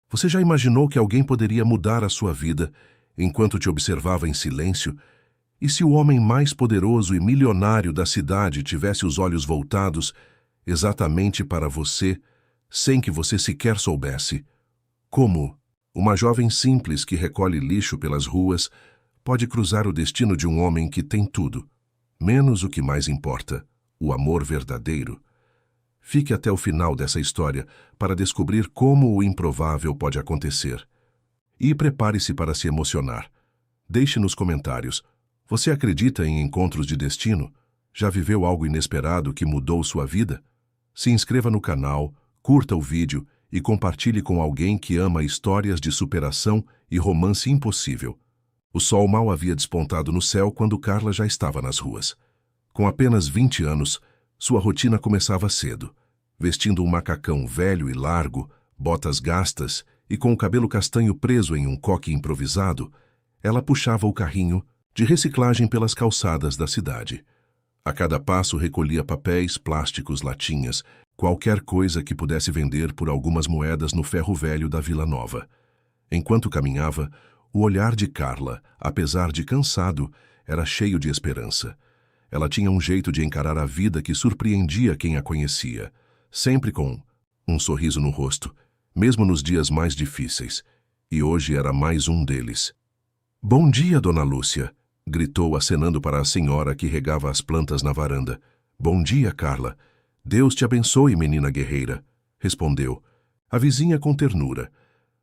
Você já imaginou que alguém poderia mudar a sua vida enquanto te observava em silêncio? E se o homem mais poderoso e milionário da cidade tivesse os olhos voltados exatamente para você, sem que você sequer soubesse? Como uma jovem simples que recolhe lixo pelas ruas pode cruzar o destino de um homem que tem tudo, menos o que mais importa, o amor verdadeiro? Fique até o final dessa história para descobrir como o improvável pode acontecer. E prepare-se para se emocionar. Deixe nos comentários: você acredita em encontros de destino? Já viveu algo inesperado que mudou sua vida? Se inscreva no canal, curta o vídeo e compartilhe com alguém que ama histórias de superação e romance impossível. O sol mal havia despontado no céu quando Carla já estava nas ruas. Com apenas 20 anos, sua rotina começava cedo. Vestindo um macacão velho e largo, botas gastas e com o cabelo castanho preso em um coque improvisado, ela puxava o carrinho de reciclagem pelas calçadas da cidade. A cada passo recolhia papéis, plásticos, latinhas, qualquer coisa que pudesse vender por algumas moedas no ferro velho da Vila Nova. Enquanto caminhava, o olhar de Carla, apesar de cansado, era cheio de esperança. Ela tinha um jeito de encarar a vida que surpreendia quem a conhecia, sempre com um sorriso no rosto, mesmo nos dias mais difíceis. E hoje era mais um deles. "Bom dia, Dona Lúcia", gritou acenando para a senhora que regava as plantas na varanda. "Bom dia, Carla. Deus te abençoe, menina guerreira", respondeu a vizinha com ternura.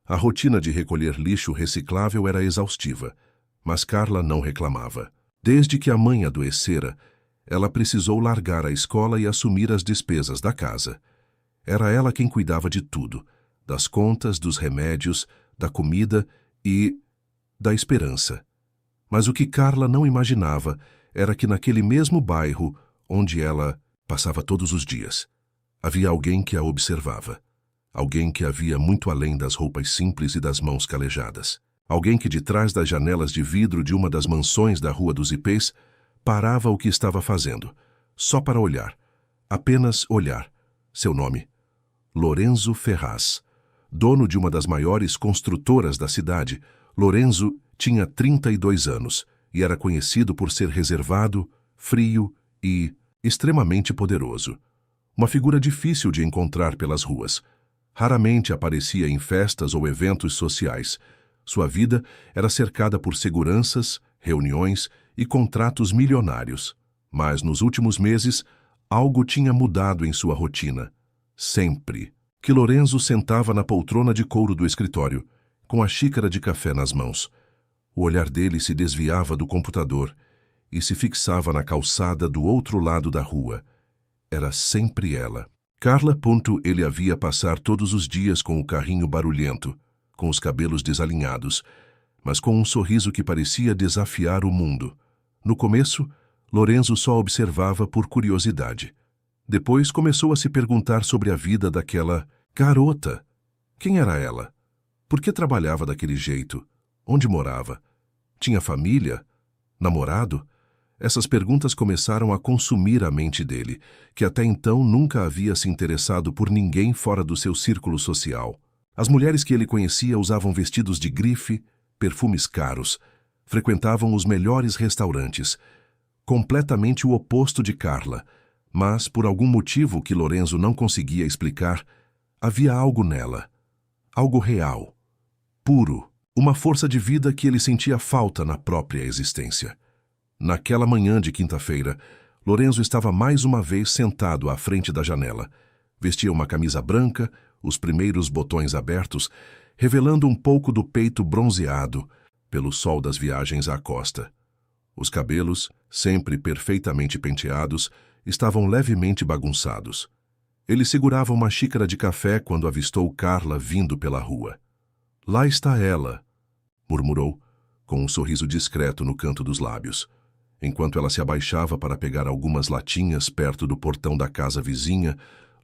A rotina de recolher lixo reciclável era exaustiva, mas Carla não reclamava. Desde que a mãe adoecera, ela precisou largar a escola e assumir as despesas da casa. Era ela quem cuidava de tudo, das contas, dos remédios, da comida e da esperança. Mas o que Carla não imaginava era que naquele mesmo bairro onde ela passava todos os dias, havia alguém que a observava. Alguém que a via muito além das roupas simples e das mãos calejadas. Alguém que de trás das janelas de vidro de uma das mansões da Rua dos Ipês parava o que estava fazendo, só para olhar. Apenas olhar. Seu nome: Lorenzo Ferraz. Dono de uma das maiores construtoras da cidade, Lorenzo tinha 32 anos e era conhecido por ser reservado, frio e extremamente poderoso. Uma figura difícil de encontrar pelas ruas. Raramente aparecia em festas ou eventos sociais. Sua vida era cercada por seguranças, reuniões e contratos milionários. Mas nos últimos meses, algo tinha mudado em sua rotina. Sempre que Lorenzo sentava na poltrona de couro do escritório, com a xícara de café nas mãos, o olhar dele se desviava do computador e se fixava na calçada do outro lado da rua. Era sempre ela. Carla. Ele a via passar todos os dias com o carrinho barulhento, com os cabelos desalinhados, mas com um sorriso que parecia desafiar o mundo. No começo, Lorenzo só observava por curiosidade. Depois começou a se perguntar sobre a vida daquela garota. Quem era ela? Por que trabalhava daquele jeito? Onde morava? Tinha família? Namorado? Essas perguntas começaram a consumir a mente dele, que até então nunca havia se interessado por ninguém fora do seu círculo social. As mulheres que ele conhecia usavam vestidos de grife, perfumes caros, frequentavam os melhores restaurantes, completamente o oposto de Carla, mas, por algum motivo que Lorenzo não conseguia explicar, havia algo nela, algo real, puro, uma força de vida que ele sentia falta na própria existência. Naquela manhã de quinta-feira, Lorenzo estava mais uma vez sentado à frente da janela. Vestia uma camisa branca, os primeiros botões abertos, revelando um pouco do peito bronzeado pelo sol das viagens à costa. Os cabelos, sempre perfeitamente penteados, estavam levemente bagunçados. Ele segurava uma xícara de café quando avistou Carla vindo pela rua. "Lá está ela", murmurou, com um sorriso discreto no canto dos lábios. Enquanto ela se abaixava para pegar algumas latinhas perto do portão da casa vizinha,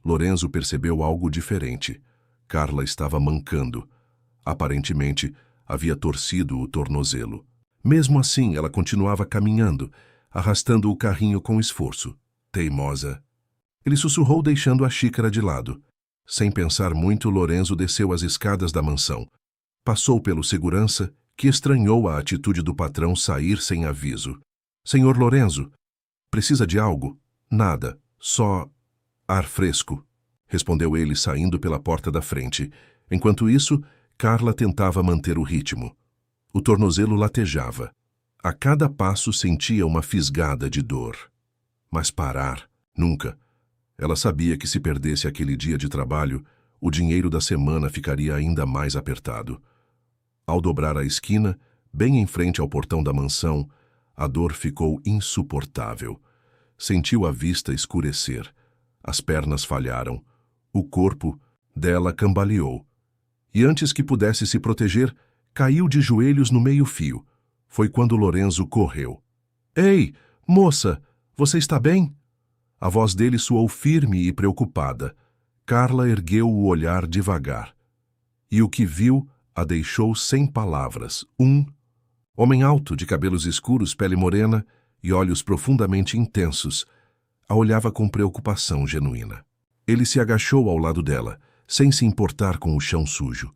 Lorenzo percebeu algo diferente. Carla estava mancando. Aparentemente, havia torcido o tornozelo. Mesmo assim, ela continuava caminhando, arrastando o carrinho com esforço. Teimosa. Ele sussurrou, deixando a xícara de lado. Sem pensar muito, Lorenzo desceu as escadas da mansão. Passou pelo segurança, que estranhou a atitude do patrão sair sem aviso. Senhor Lorenzo, precisa de algo? Nada, só ar fresco, respondeu ele saindo pela porta da frente. Enquanto isso, Carla tentava manter o ritmo. O tornozelo latejava. A cada passo sentia uma fisgada de dor. Mas parar, nunca. Ela sabia que se perdesse aquele dia de trabalho, o dinheiro da semana ficaria ainda mais apertado. Ao dobrar a esquina, bem em frente ao portão da mansão, a dor ficou insuportável. Sentiu a vista escurecer. As pernas falharam. O corpo dela cambaleou. E antes que pudesse se proteger, caiu de joelhos no meio-fio. Foi quando Lorenzo correu. Ei, moça, você está bem? A voz dele soou firme e preocupada. Carla ergueu o olhar devagar. E o que viu a deixou sem palavras. Um homem alto, de cabelos escuros, pele morena e olhos profundamente intensos, a olhava com preocupação genuína. Ele se agachou ao lado dela, sem se importar com o chão sujo.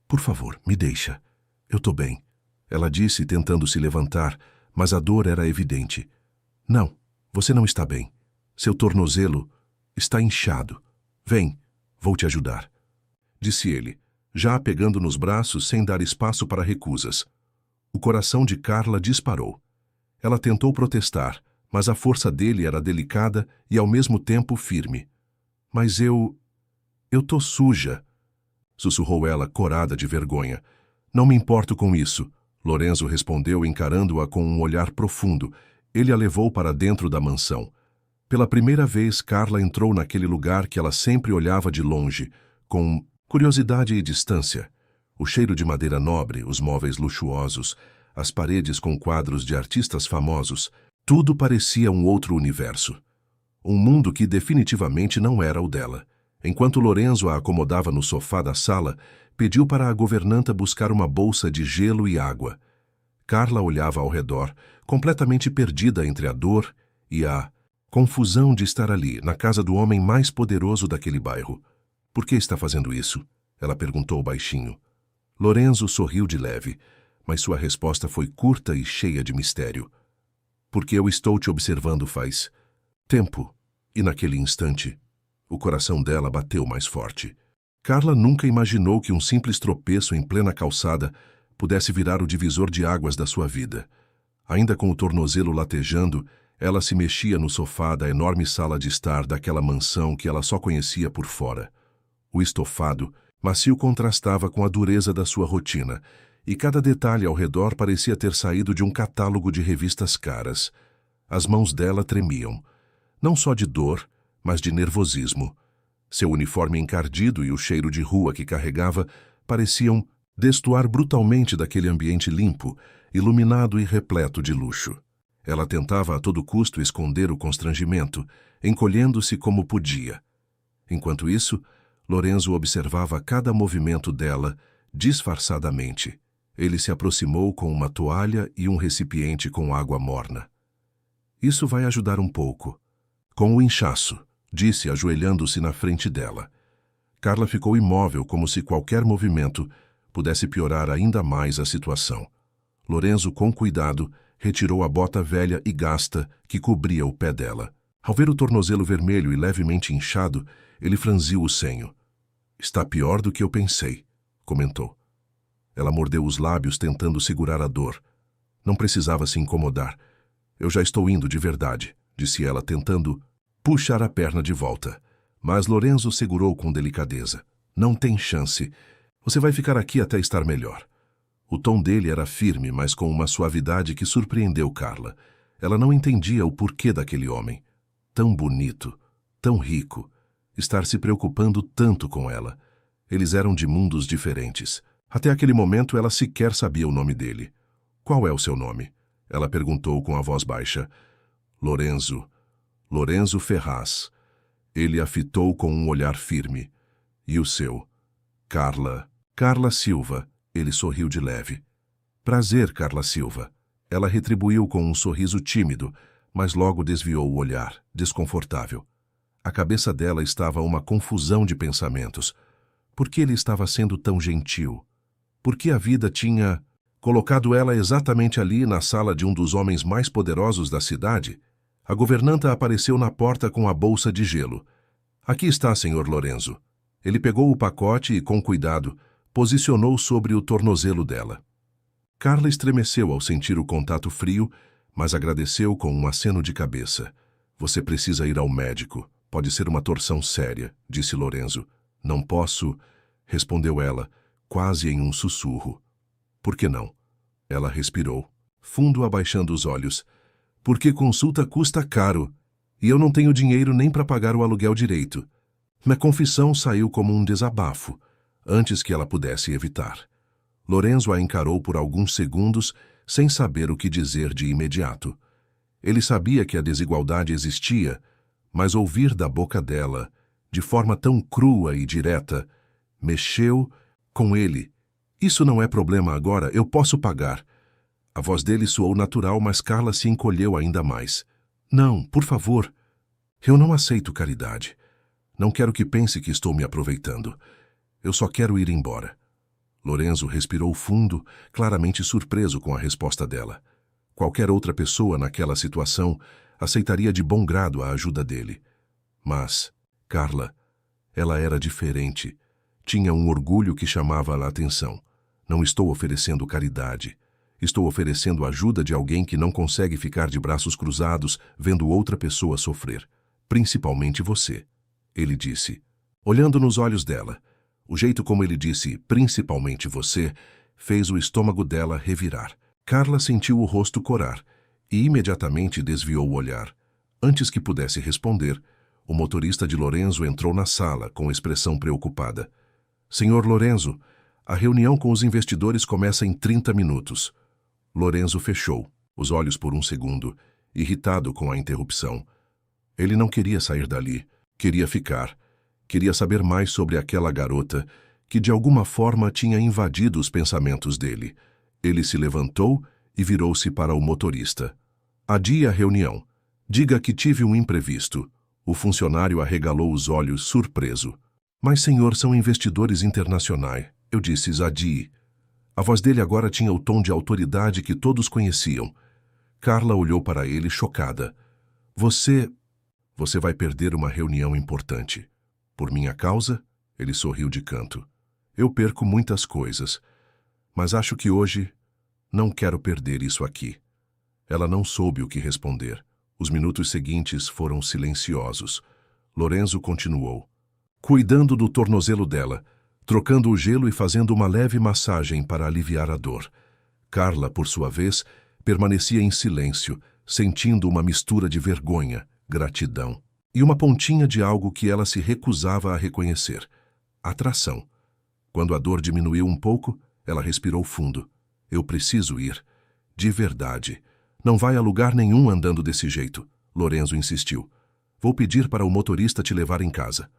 Por favor, me deixa. Eu tô bem, ela disse, tentando se levantar, mas a dor era evidente. Não, você não está bem. Seu tornozelo está inchado. Vem, vou te ajudar, disse ele, já a pegando nos braços sem dar espaço para recusas. O coração de Carla disparou. Ela tentou protestar, mas a força dele era delicada e ao mesmo tempo firme. Mas eu tô suja, sussurrou ela, corada de vergonha. Não me importo com isso, Lorenzo respondeu, encarando-a com um olhar profundo. Ele a levou para dentro da mansão. Pela primeira vez, Carla entrou naquele lugar que ela sempre olhava de longe, com curiosidade e distância. O cheiro de madeira nobre, os móveis luxuosos, as paredes com quadros de artistas famosos, tudo parecia um outro universo. Um mundo que definitivamente não era o dela. Enquanto Lorenzo a acomodava no sofá da sala, pediu para a governanta buscar uma bolsa de gelo e água. Carla olhava ao redor, completamente perdida entre a dor e a confusão de estar ali, na casa do homem mais poderoso daquele bairro. Por que está fazendo isso? Ela perguntou baixinho. Lorenzo sorriu de leve, mas sua resposta foi curta e cheia de mistério. Porque eu estou te observando faz tempo, e naquele instante, o coração dela bateu mais forte. Carla nunca imaginou que um simples tropeço em plena calçada pudesse virar o divisor de águas da sua vida. Ainda com o tornozelo latejando, ela se mexia no sofá da enorme sala de estar daquela mansão que ela só conhecia por fora. O estofado macio contrastava com a dureza da sua rotina, e cada detalhe ao redor parecia ter saído de um catálogo de revistas caras. As mãos dela tremiam, não só de dor, mas de nervosismo. Seu uniforme encardido e o cheiro de rua que carregava pareciam destoar brutalmente daquele ambiente limpo, iluminado e repleto de luxo. Ela tentava a todo custo esconder o constrangimento, encolhendo-se como podia. Enquanto isso, Lorenzo observava cada movimento dela, disfarçadamente. Ele se aproximou com uma toalha e um recipiente com água morna. Isso vai ajudar um pouco. Com o inchaço, disse, ajoelhando-se na frente dela. Carla ficou imóvel, como se qualquer movimento pudesse piorar ainda mais a situação. Lorenzo, com cuidado, retirou a bota velha e gasta que cobria o pé dela. Ao ver o tornozelo vermelho e levemente inchado, ele franziu o senho. Está pior do que eu pensei, comentou. Ela mordeu os lábios tentando segurar a dor. Não precisava se incomodar. Eu já estou indo de verdade, disse ela, tentando puxar a perna de volta. Mas Lorenzo segurou com delicadeza. Não tem chance. Você vai ficar aqui até estar melhor. O tom dele era firme, mas com uma suavidade que surpreendeu Carla. Ela não entendia o porquê daquele homem. Tão bonito, tão rico. Estar se preocupando tanto com ela. Eles eram de mundos diferentes. Até aquele momento ela sequer sabia o nome dele. Qual é o seu nome? Ela perguntou com a voz baixa. Lorenzo. Lorenzo Ferraz. Ele a fitou com um olhar firme. E o seu? Carla. Carla Silva. Ele sorriu de leve. Prazer, Carla Silva. Ela retribuiu com um sorriso tímido, mas logo desviou o olhar, desconfortável. A cabeça dela estava uma confusão de pensamentos. Por que ele estava sendo tão gentil? Por que a vida tinha colocado ela exatamente ali na sala de um dos homens mais poderosos da cidade? A governanta apareceu na porta com a bolsa de gelo. Aqui está, Sr. Lorenzo. Ele pegou o pacote e, com cuidado, posicionou sobre o tornozelo dela. Carla estremeceu ao sentir o contato frio, mas agradeceu com um aceno de cabeça. Você precisa ir ao médico. Pode ser uma torção séria, disse Lorenzo. Não posso, respondeu ela, quase em um sussurro. Por que não? Ela respirou, fundo abaixando os olhos. Porque consulta custa caro, e eu não tenho dinheiro nem para pagar o aluguel direito. Minha confissão saiu como um desabafo, antes que ela pudesse evitar. Lorenzo a encarou por alguns segundos, sem saber o que dizer de imediato. Ele sabia que a desigualdade existia, mas ouvir da boca dela, de forma tão crua e direta, mexeu com ele. Isso não é problema agora, eu posso pagar. A voz dele soou natural, mas Carla se encolheu ainda mais. Não, por favor. Eu não aceito caridade. Não quero que pense que estou me aproveitando. Eu só quero ir embora. Lorenzo respirou fundo, claramente surpreso com a resposta dela. Qualquer outra pessoa naquela situação aceitaria de bom grado a ajuda dele. Mas, Carla, ela era diferente. Tinha um orgulho que chamava a atenção. Não estou oferecendo caridade. Estou oferecendo ajuda de alguém que não consegue ficar de braços cruzados vendo outra pessoa sofrer. Principalmente você, ele disse, olhando nos olhos dela. O jeito como ele disse, principalmente você, fez o estômago dela revirar. Carla sentiu o rosto corar e imediatamente desviou o olhar. Antes que pudesse responder, o motorista de Lorenzo entrou na sala com expressão preocupada. Senhor Lorenzo, a reunião com os investidores começa em 30 minutos. Lorenzo fechou os olhos por um segundo, irritado com a interrupção. Ele não queria sair dali, queria ficar. Queria saber mais sobre aquela garota que de alguma forma tinha invadido os pensamentos dele. Ele se levantou e virou-se para o motorista. Adie a reunião. Diga que tive um imprevisto. O funcionário arregalou os olhos, surpreso. Mas, senhor, são investidores internacionais. Eu disse, adie. A voz dele agora tinha o tom de autoridade que todos conheciam. Carla olhou para ele, chocada. Você vai perder uma reunião importante. Por minha causa? Ele sorriu de canto. Eu perco muitas coisas, mas acho que hoje não quero perder isso aqui. Ela não soube o que responder. Os minutos seguintes foram silenciosos. Lorenzo continuou, cuidando do tornozelo dela, trocando o gelo e fazendo uma leve massagem para aliviar a dor. Carla, por sua vez, permanecia em silêncio, sentindo uma mistura de vergonha, gratidão e uma pontinha de algo que ela se recusava a reconhecer. Atração. Quando a dor diminuiu um pouco, ela respirou fundo. Eu preciso ir. De verdade. Não vai a lugar nenhum andando desse jeito, Lorenzo insistiu. Vou pedir para o motorista te levar em casa.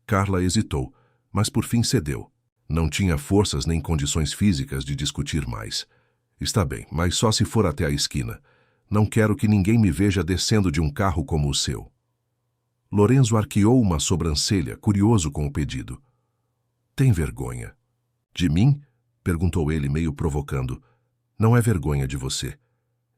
Carla hesitou, mas por fim cedeu. Não tinha forças nem condições físicas de discutir mais. Está bem, mas só se for até a esquina. Não quero que ninguém me veja descendo de um carro como o seu. Lorenzo arqueou uma sobrancelha, curioso com o pedido. Tem vergonha? De mim? Perguntou ele, meio provocando. Não é vergonha de você.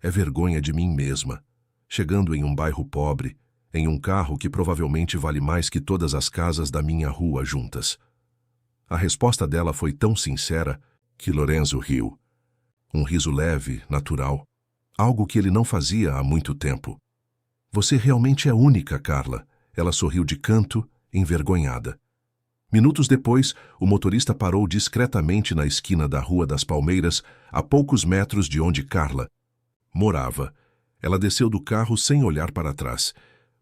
É vergonha de mim mesma. Chegando em um bairro pobre, em um carro que provavelmente vale mais que todas as casas da minha rua juntas. A resposta dela foi tão sincera que Lorenzo riu. Um riso leve, natural. Algo que ele não fazia há muito tempo. Você realmente é única, Carla. Ela sorriu de canto, envergonhada. Minutos depois, o motorista parou discretamente na esquina da Rua das Palmeiras, a poucos metros de onde Carla morava. Ela desceu do carro sem olhar para trás.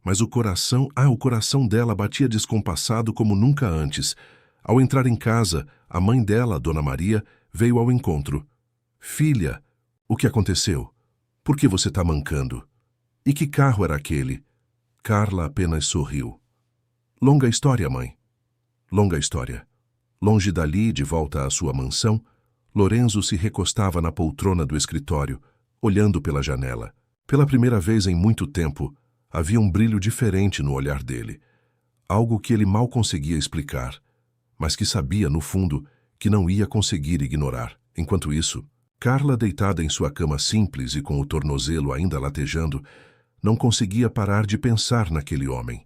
Mas o coração dela batia descompassado como nunca antes. Ao entrar em casa, a mãe dela, Dona Maria, veio ao encontro. Filha, o que aconteceu? Por que você está mancando? E que carro era aquele? Carla apenas sorriu. Longa história, mãe. Longa história. Longe dali, de volta à sua mansão, Lorenzo se recostava na poltrona do escritório, olhando pela janela. Pela primeira vez em muito tempo, Havia um brilho diferente no olhar dele, algo que ele mal conseguia explicar, mas que sabia, no fundo, que não ia conseguir ignorar. Enquanto isso, Carla, deitada em sua cama simples e com o tornozelo ainda latejando, não conseguia parar de pensar naquele homem,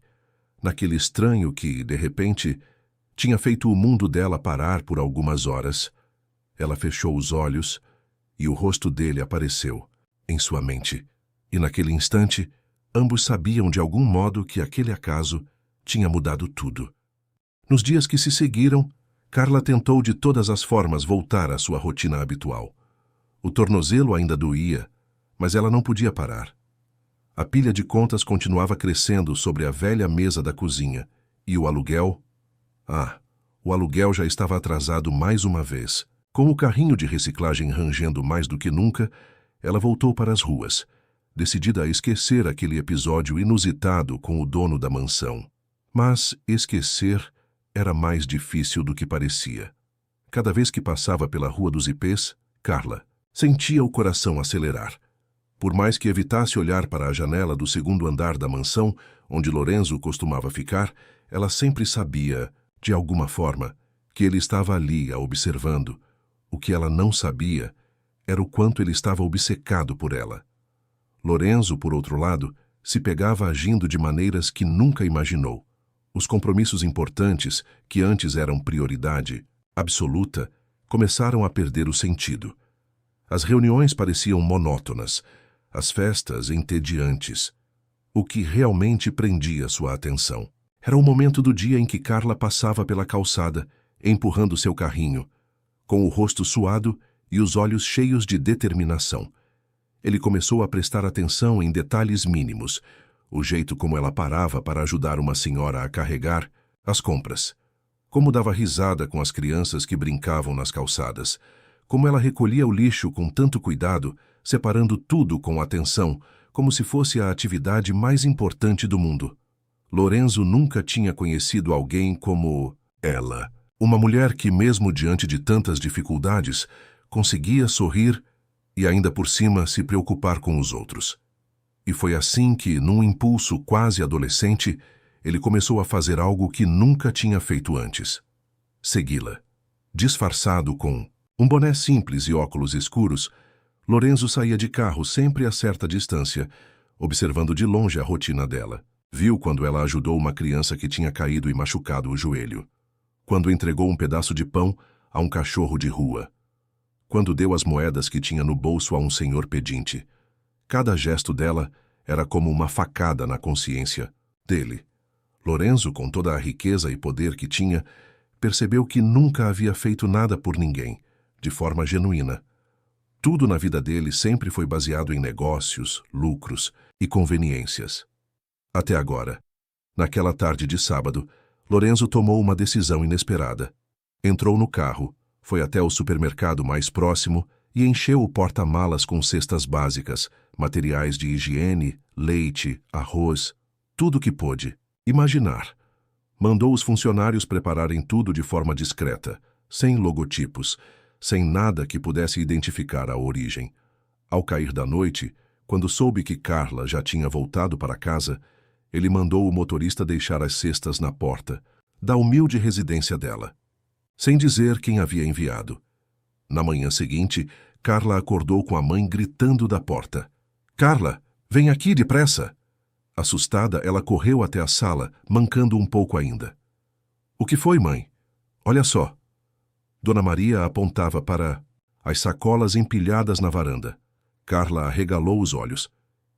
naquele estranho que, de repente, tinha feito o mundo dela parar por algumas horas. Ela fechou os olhos e o rosto dele apareceu em sua mente. E naquele instante, ambos sabiam de algum modo que aquele acaso tinha mudado tudo. Nos dias que se seguiram, Carla tentou de todas as formas voltar à sua rotina habitual. O tornozelo ainda doía, mas ela não podia parar. A pilha de contas continuava crescendo sobre a velha mesa da cozinha, e o aluguel... o aluguel já estava atrasado mais uma vez. Com o carrinho de reciclagem rangendo mais do que nunca, ela voltou para as ruas, decidida a esquecer aquele episódio inusitado com o dono da mansão. Mas esquecer era mais difícil do que parecia. Cada vez que passava pela Rua dos Ipês, Carla sentia o coração acelerar. Por mais que evitasse olhar para a janela do segundo andar da mansão, onde Lorenzo costumava ficar, ela sempre sabia, de alguma forma, que ele estava ali a observando. O que ela não sabia era o quanto ele estava obcecado por ela. Lorenzo, por outro lado, se pegava agindo de maneiras que nunca imaginou. Os compromissos importantes, que antes eram prioridade absoluta, começaram a perder o sentido. As reuniões pareciam monótonas, as festas entediantes. O que realmente prendia sua atenção era o momento do dia em que Carla passava pela calçada, empurrando seu carrinho, com o rosto suado e os olhos cheios de determinação. Ele começou a prestar atenção em detalhes mínimos, o jeito como ela parava para ajudar uma senhora a carregar as compras, como dava risada com as crianças que brincavam nas calçadas, como ela recolhia o lixo com tanto cuidado, separando tudo com atenção, como se fosse a atividade mais importante do mundo. Lorenzo nunca tinha conhecido alguém como ela. Uma mulher que, mesmo diante de tantas dificuldades, conseguia sorrir e ainda por cima se preocupar com os outros. E foi assim que, num impulso quase adolescente, ele começou a fazer algo que nunca tinha feito antes: segui-la. Disfarçado com um boné simples e óculos escuros, Lorenzo saía de carro sempre a certa distância, observando de longe a rotina dela. Viu quando ela ajudou uma criança que tinha caído e machucado o joelho. Quando entregou um pedaço de pão a um cachorro de rua. Quando deu as moedas que tinha no bolso a um senhor pedinte. Cada gesto dela era como uma facada na consciência dele. Lorenzo, com toda a riqueza e poder que tinha, percebeu que nunca havia feito nada por ninguém, de forma genuína. Tudo na vida dele sempre foi baseado em negócios, lucros e conveniências. Até agora. Naquela tarde de sábado, Lorenzo tomou uma decisão inesperada. Entrou no carro, foi até o supermercado mais próximo e encheu o porta-malas com cestas básicas, materiais de higiene, leite, arroz, tudo que pôde imaginar. Mandou os funcionários prepararem tudo de forma discreta, sem logotipos, sem nada que pudesse identificar a origem. Ao cair da noite, quando soube que Carla já tinha voltado para casa, ele mandou o motorista deixar as cestas na porta da humilde residência dela, sem dizer quem havia enviado. Na manhã seguinte, Carla acordou com a mãe gritando da porta: "Carla, vem aqui depressa!" Assustada, ela correu até a sala, mancando um pouco ainda. "O que foi, mãe? Olha só." Dona Maria apontava para as sacolas empilhadas na varanda. Carla arregalou os olhos.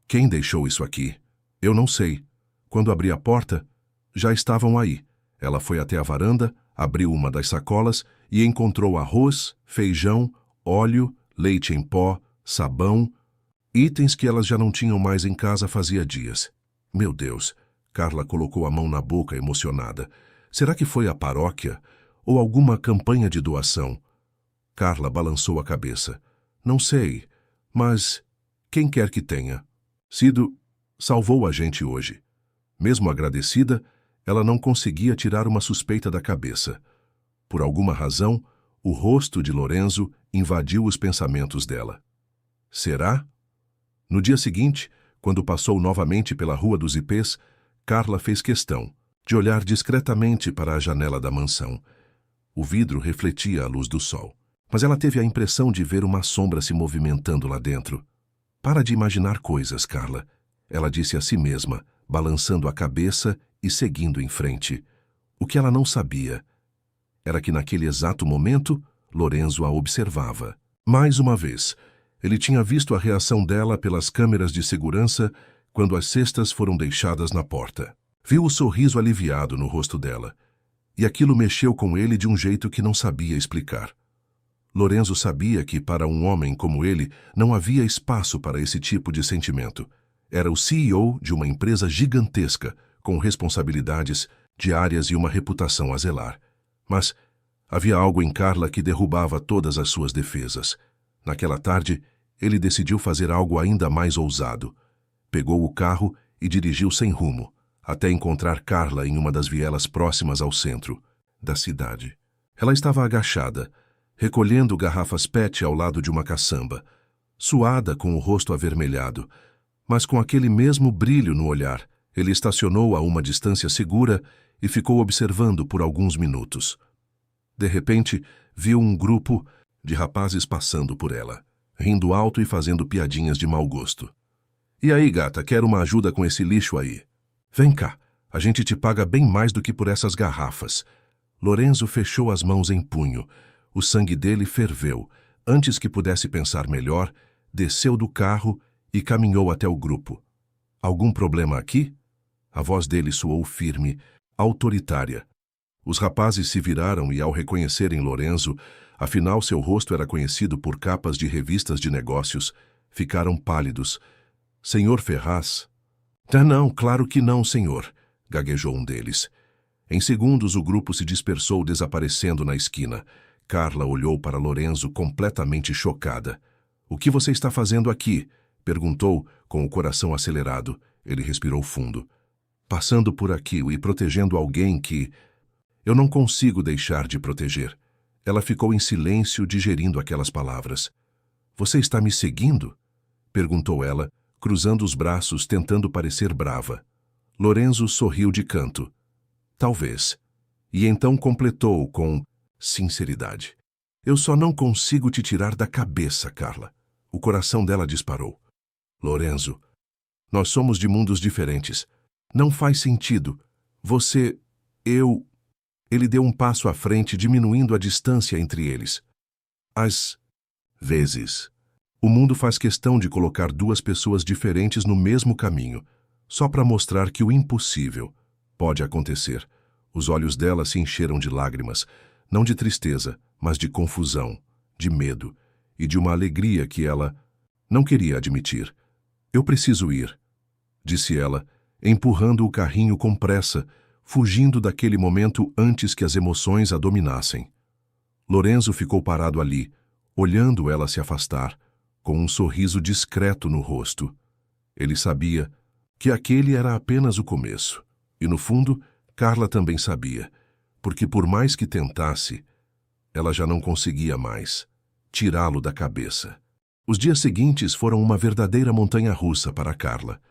"Quem deixou isso aqui?" "Eu não sei. Quando abri a porta, já estavam aí." Ela foi até a varanda, abriu uma das sacolas e encontrou arroz, feijão, óleo, leite em pó, sabão, itens que elas já não tinham mais em casa fazia dias. "Meu Deus!" Carla colocou a mão na boca, emocionada. "Será que foi a paróquia ou alguma campanha de doação?" Carla balançou a cabeça. "Não sei, mas quem quer que tenha sido, salvou a gente hoje." Mesmo agradecida, ela não conseguia tirar uma suspeita da cabeça. Por alguma razão, o rosto de Lorenzo invadiu os pensamentos dela. Será? No dia seguinte, quando passou novamente pela Rua dos Ipês, Carla fez questão de olhar discretamente para a janela da mansão. O vidro refletia a luz do sol, mas ela teve a impressão de ver uma sombra se movimentando lá dentro. Para de imaginar coisas, Carla, ela disse a si mesma, balançando a cabeça e seguindo em frente. O que ela não sabia era que naquele exato momento, Lorenzo a observava. Mais uma vez, ele tinha visto a reação dela pelas câmeras de segurança quando as cestas foram deixadas na porta. Viu o sorriso aliviado no rosto dela, e aquilo mexeu com ele de um jeito que não sabia explicar. Lorenzo sabia que, para um homem como ele, não havia espaço para esse tipo de sentimento. Era o CEO de uma empresa gigantesca, com responsabilidades diárias e uma reputação a zelar. Mas havia algo em Carla que derrubava todas as suas defesas. Naquela tarde, ele decidiu fazer algo ainda mais ousado. Pegou o carro e dirigiu sem rumo, até encontrar Carla em uma das vielas próximas ao centro da cidade. Ela estava agachada, recolhendo garrafas PET ao lado de uma caçamba, suada com o rosto avermelhado, mas com aquele mesmo brilho no olhar. Ele estacionou a uma distância segura e ficou observando por alguns minutos. De repente, viu um grupo de rapazes passando por ela, rindo alto e fazendo piadinhas de mau gosto. "E aí, gata, quer uma ajuda com esse lixo aí? Vem cá, a gente te paga bem mais do que por essas garrafas." Lorenzo fechou as mãos em punho. O sangue dele ferveu. Antes que pudesse pensar melhor, desceu do carro e caminhou até o grupo. "Algum problema aqui?" A voz dele soou firme, autoritária. Os rapazes se viraram e, ao reconhecerem Lorenzo, afinal seu rosto era conhecido por capas de revistas de negócios, ficaram pálidos. "Senhor Ferraz?" Não, claro que não, senhor", gaguejou um deles. Em segundos o grupo se dispersou, desaparecendo na esquina. Carla olhou para Lorenzo completamente chocada. "O que você está fazendo aqui?" perguntou, com o coração acelerado. Ele respirou fundo. "Passando por aqui e protegendo alguém que eu não consigo deixar de proteger." Ela ficou em silêncio, digerindo aquelas palavras. "Você está me seguindo?" perguntou ela, cruzando os braços, tentando parecer brava. Lorenzo sorriu de canto. "Talvez." E então completou com sinceridade. "Eu só não consigo te tirar da cabeça, Carla." O coração dela disparou. "Lorenzo, nós somos de mundos diferentes. Não faz sentido. Você... eu..." Ele deu um passo à frente, diminuindo a distância entre eles. "Às vezes, o mundo faz questão de colocar duas pessoas diferentes no mesmo caminho, só para mostrar que o impossível pode acontecer." Os olhos dela se encheram de lágrimas, não de tristeza, mas de confusão, de medo e de uma alegria que ela não queria admitir. "Eu preciso ir", disse ela, empurrando o carrinho com pressa, fugindo daquele momento antes que as emoções a dominassem. Lorenzo ficou parado ali, olhando ela se afastar, com um sorriso discreto no rosto. Ele sabia que aquele era apenas o começo, e no fundo, Carla também sabia, porque por mais que tentasse, ela já não conseguia mais tirá-lo da cabeça. Os dias seguintes foram uma verdadeira montanha-russa para Carla.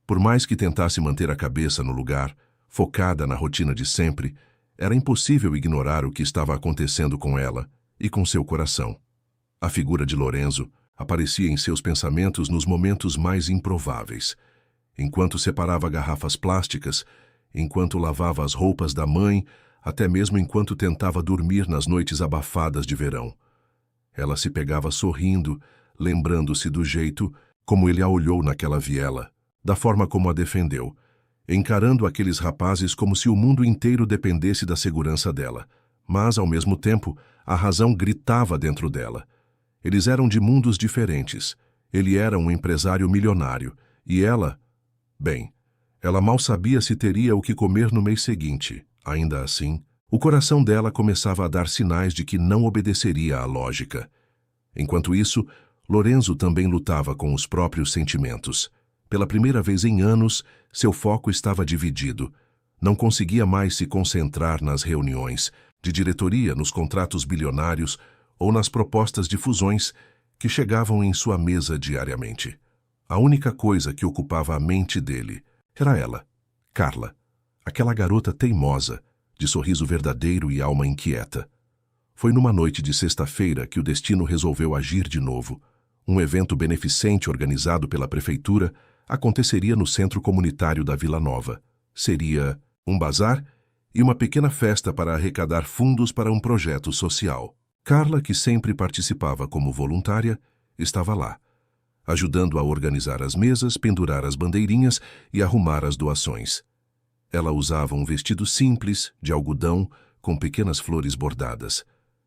Por mais que tentasse manter a cabeça no lugar, focada na rotina de sempre, era impossível ignorar o que estava acontecendo com ela e com seu coração. A figura de Lorenzo aparecia em seus pensamentos nos momentos mais improváveis. Enquanto separava garrafas plásticas, enquanto lavava as roupas da mãe, até mesmo enquanto tentava dormir nas noites abafadas de verão. Ela se pegava sorrindo, lembrando-se do jeito como ele a olhou naquela viela, da forma como a defendeu, encarando aqueles rapazes como se o mundo inteiro dependesse da segurança dela. Mas, ao mesmo tempo, a razão gritava dentro dela. Eles eram de mundos diferentes. Ele era um empresário milionário, e ela... bem, ela mal sabia se teria o que comer no mês seguinte. Ainda assim, o coração dela começava a dar sinais de que não obedeceria à lógica. Enquanto isso, Lorenzo também lutava com os próprios sentimentos. Pela primeira vez em anos, seu foco estava dividido. Não conseguia mais se concentrar nas reuniões de diretoria, nos contratos bilionários ou nas propostas de fusões que chegavam em sua mesa diariamente. A única coisa que ocupava a mente dele era ela, Carla, aquela garota teimosa, de sorriso verdadeiro e alma inquieta. Foi numa noite de sexta-feira que o destino resolveu agir de novo. Um evento beneficente organizado pela prefeitura aconteceria no centro comunitário da Vila Nova. Seria um bazar e uma pequena festa para arrecadar fundos para um projeto social. Carla, que sempre participava como voluntária, estava lá, ajudando a organizar as mesas, pendurar as bandeirinhas e arrumar as doações. Ela usava um vestido simples, de algodão, com pequenas flores bordadas,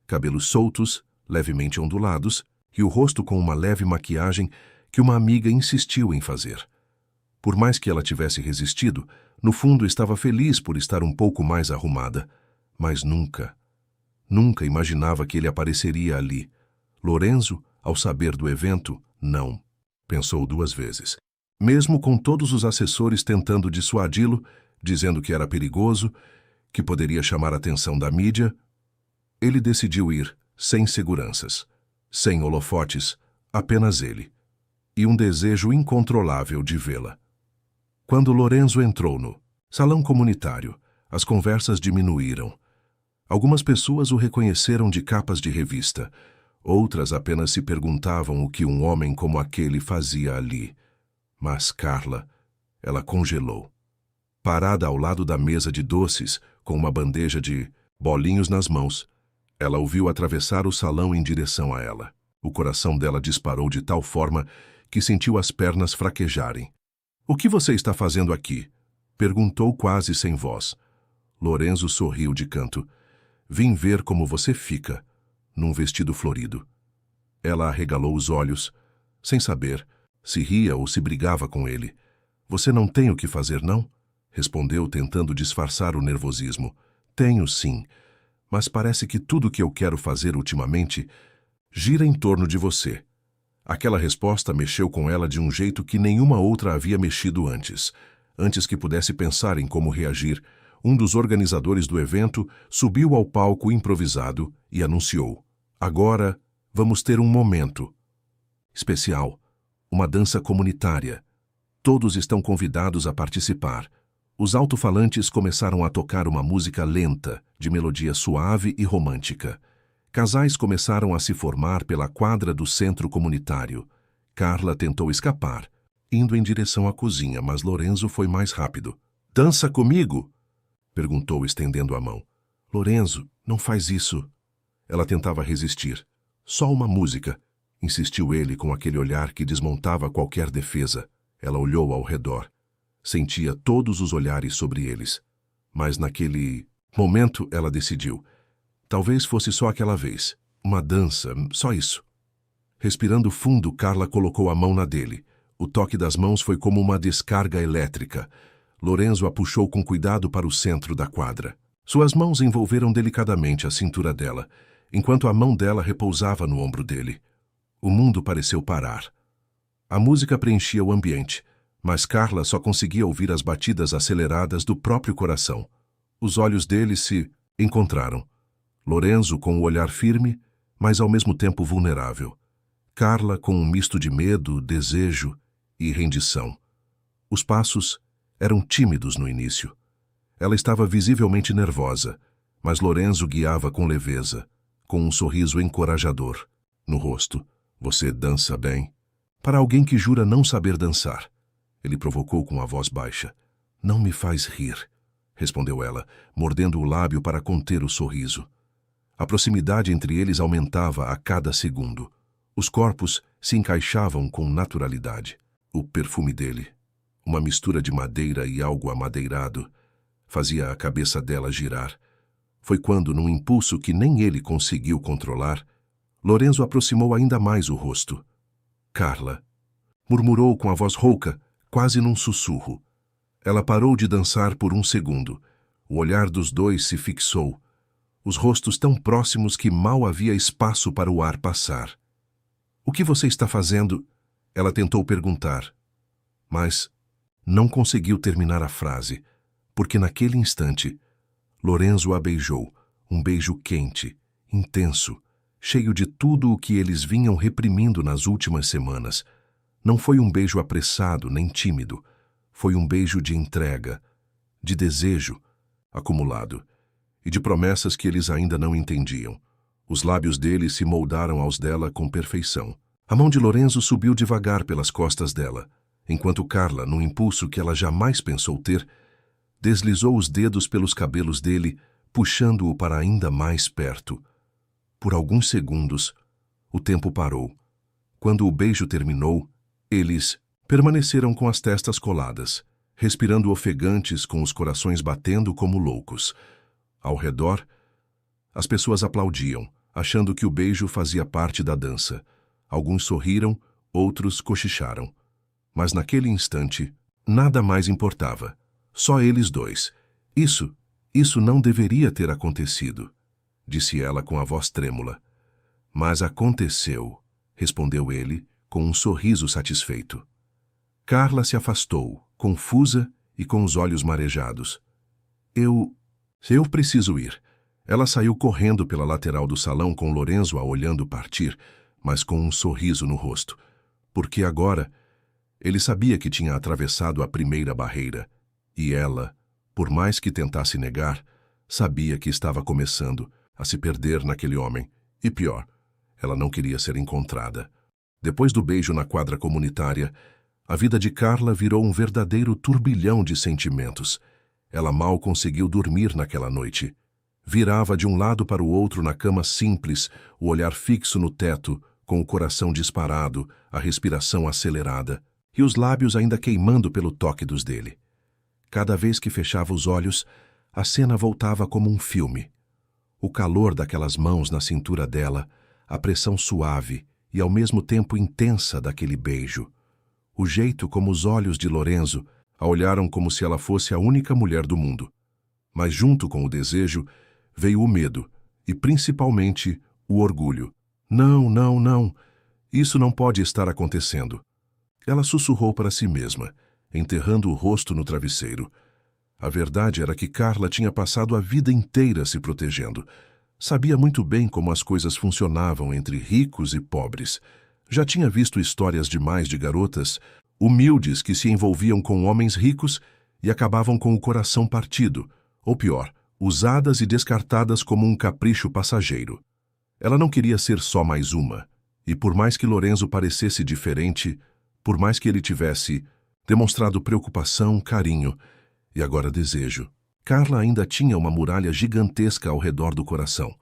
cabelos soltos, levemente ondulados, e o rosto com uma leve maquiagem que uma amiga insistiu em fazer. Por mais que ela tivesse resistido, no fundo estava feliz por estar um pouco mais arrumada, mas nunca imaginava que ele apareceria ali. Lorenzo, ao saber do evento, não. Pensou 2 vezes. Mesmo com todos os assessores tentando dissuadi-lo, dizendo que era perigoso, que poderia chamar a atenção da mídia, ele decidiu ir, sem seguranças, sem holofotes, apenas ele, e um desejo incontrolável de vê-la. Quando Lorenzo entrou no salão comunitário, as conversas diminuíram. Algumas pessoas o reconheceram de capas de revista, outras apenas se perguntavam o que um homem como aquele fazia ali. Mas Carla, ela congelou. Parada ao lado da mesa de doces, com uma bandeja de bolinhos nas mãos, ela o viu atravessar o salão em direção a ela. O coração dela disparou de tal forma que sentiu as pernas fraquejarem. "O que você está fazendo aqui?" perguntou quase sem voz. Lorenzo sorriu de canto. "Vim ver como você fica, num vestido florido." Ela arregalou os olhos, sem saber se ria ou se brigava com ele. "Você não tem o que fazer, não?" respondeu, tentando disfarçar o nervosismo. "Tenho, sim, mas parece que tudo o que eu quero fazer ultimamente gira em torno de você." Aquela resposta mexeu com ela de um jeito que nenhuma outra havia mexido antes. Antes que pudesse pensar em como reagir, um dos organizadores do evento subiu ao palco improvisado e anunciou: "Agora vamos ter um momento especial, uma dança comunitária. Todos estão convidados a participar." Os alto-falantes começaram a tocar uma música lenta, de melodia suave e romântica. Casais começaram a se formar pela quadra do centro comunitário. Carla tentou escapar, indo em direção à cozinha, mas Lorenzo foi mais rápido. "Dança comigo?" perguntou, estendendo a mão. "Lorenzo, não faz isso." Ela tentava resistir. "Só uma música", insistiu ele com aquele olhar que desmontava qualquer defesa. Ela olhou ao redor. Sentia todos os olhares sobre eles. Mas naquele momento ela decidiu. Talvez fosse só aquela vez. Uma dança, só isso. Respirando fundo, Carla colocou a mão na dele. O toque das mãos foi como uma descarga elétrica. Lorenzo a puxou com cuidado para o centro da quadra. Suas mãos envolveram delicadamente a cintura dela, enquanto a mão dela repousava no ombro dele. O mundo pareceu parar. A música preenchia o ambiente, mas Carla só conseguia ouvir as batidas aceleradas do próprio coração. Os olhos dele se encontraram. Lorenzo com o olhar firme, mas ao mesmo tempo vulnerável. Carla com um misto de medo, desejo e rendição. Os passos eram tímidos no início. Ela estava visivelmente nervosa, mas Lorenzo guiava com leveza, com um sorriso encorajador no rosto. "Você dança bem." "Para alguém que jura não saber dançar." Ele provocou com a voz baixa. "Não me faz rir", respondeu ela, mordendo o lábio para conter o sorriso. A proximidade entre eles aumentava a cada segundo. Os corpos se encaixavam com naturalidade. O perfume dele, uma mistura de madeira e algo amadeirado, fazia a cabeça dela girar. Foi quando, num impulso que nem ele conseguiu controlar, Lorenzo aproximou ainda mais o rosto. "Carla", murmurou com a voz rouca, quase num sussurro. Ela parou de dançar por um segundo. O olhar dos dois se fixou, os rostos tão próximos que mal havia espaço para o ar passar. "O que você está fazendo?" ela tentou perguntar, mas não conseguiu terminar a frase, porque naquele instante, Lorenzo a beijou, um beijo quente, intenso, cheio de tudo o que eles vinham reprimindo nas últimas semanas. Não foi um beijo apressado nem tímido. Foi um beijo de entrega, de desejo acumulado e de promessas que eles ainda não entendiam. Os lábios dele se moldaram aos dela com perfeição. A mão de Lorenzo subiu devagar pelas costas dela, enquanto Carla, num impulso que ela jamais pensou ter, deslizou os dedos pelos cabelos dele, puxando-o para ainda mais perto. Por alguns segundos, o tempo parou. Quando o beijo terminou, eles permaneceram com as testas coladas, respirando ofegantes com os corações batendo como loucos. Ao redor, as pessoas aplaudiam, achando que o beijo fazia parte da dança. Alguns sorriram, outros cochicharam. Mas naquele instante, nada mais importava. Só eles dois. Isso não deveria ter acontecido, disse ela com a voz trêmula. Mas aconteceu, respondeu ele, com um sorriso satisfeito. Carla se afastou, confusa e com os olhos marejados. Eu preciso ir. Ela saiu correndo pela lateral do salão com Lorenzo a olhando partir, mas com um sorriso no rosto. Porque agora, ele sabia que tinha atravessado a primeira barreira, e ela, por mais que tentasse negar, sabia que estava começando a se perder naquele homem. E pior, ela não queria ser encontrada. Depois do beijo na quadra comunitária, a vida de Carla virou um verdadeiro turbilhão de sentimentos. Ela mal conseguiu dormir naquela noite. Virava de um lado para o outro na cama simples, o olhar fixo no teto, com o coração disparado, a respiração acelerada, e os lábios ainda queimando pelo toque dos dele. Cada vez que fechava os olhos, a cena voltava como um filme. O calor daquelas mãos na cintura dela, a pressão suave e ao mesmo tempo intensa daquele beijo. O jeito como os olhos de Lorenzo a olharam como se ela fosse a única mulher do mundo. Mas junto com o desejo, veio o medo e, principalmente, o orgulho. Não, não, não. Isso não pode estar acontecendo. Ela sussurrou para si mesma, enterrando o rosto no travesseiro. A verdade era que Carla tinha passado a vida inteira se protegendo. Sabia muito bem como as coisas funcionavam entre ricos e pobres. Já tinha visto histórias demais de garotas humildes que se envolviam com homens ricos e acabavam com o coração partido, ou pior, usadas e descartadas como um capricho passageiro. Ela não queria ser só mais uma, e por mais que Lorenzo parecesse diferente, por mais que ele tivesse demonstrado preocupação, carinho e agora desejo, Carla ainda tinha uma muralha gigantesca ao redor do coração.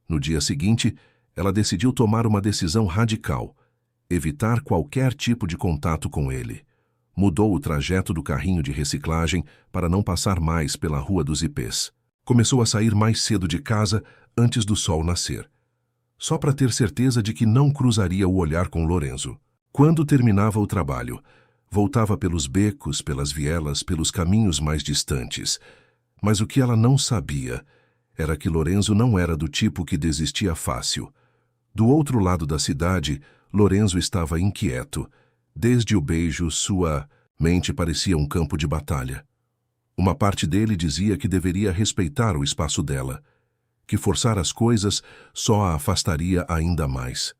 No dia seguinte, ela decidiu tomar uma decisão radical: evitar qualquer tipo de contato com ele. Mudou o trajeto do carrinho de reciclagem para não passar mais pela Rua dos Ipês. Começou a sair mais cedo de casa antes do sol nascer, só para ter certeza de que não cruzaria o olhar com Lorenzo. Quando terminava o trabalho, voltava pelos becos, pelas vielas, pelos caminhos mais distantes. Mas o que ela não sabia era que Lorenzo não era do tipo que desistia fácil. Do outro lado da cidade, Lorenzo estava inquieto. Desde o beijo, sua mente parecia um campo de batalha. Uma parte dele dizia que deveria respeitar o espaço dela, que forçar as coisas só a afastaria ainda mais.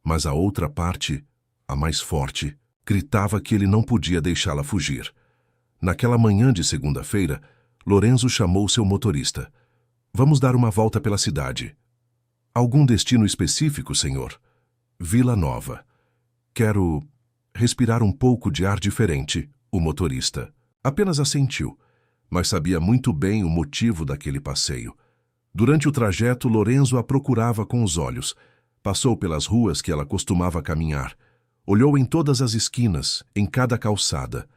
Mas a outra parte, a mais forte, gritava que ele não podia deixá-la fugir. Naquela manhã de segunda-feira, Lorenzo chamou seu motorista. Vamos dar uma volta pela cidade. Algum destino específico, senhor? Vila Nova. Quero respirar um pouco de ar diferente, o motorista. Apenas assentiu, mas sabia muito bem o motivo daquele passeio. Durante o trajeto, Lorenzo a procurava com os olhos. Passou pelas ruas que ela costumava caminhar. Olhou em todas as esquinas, em cada calçada.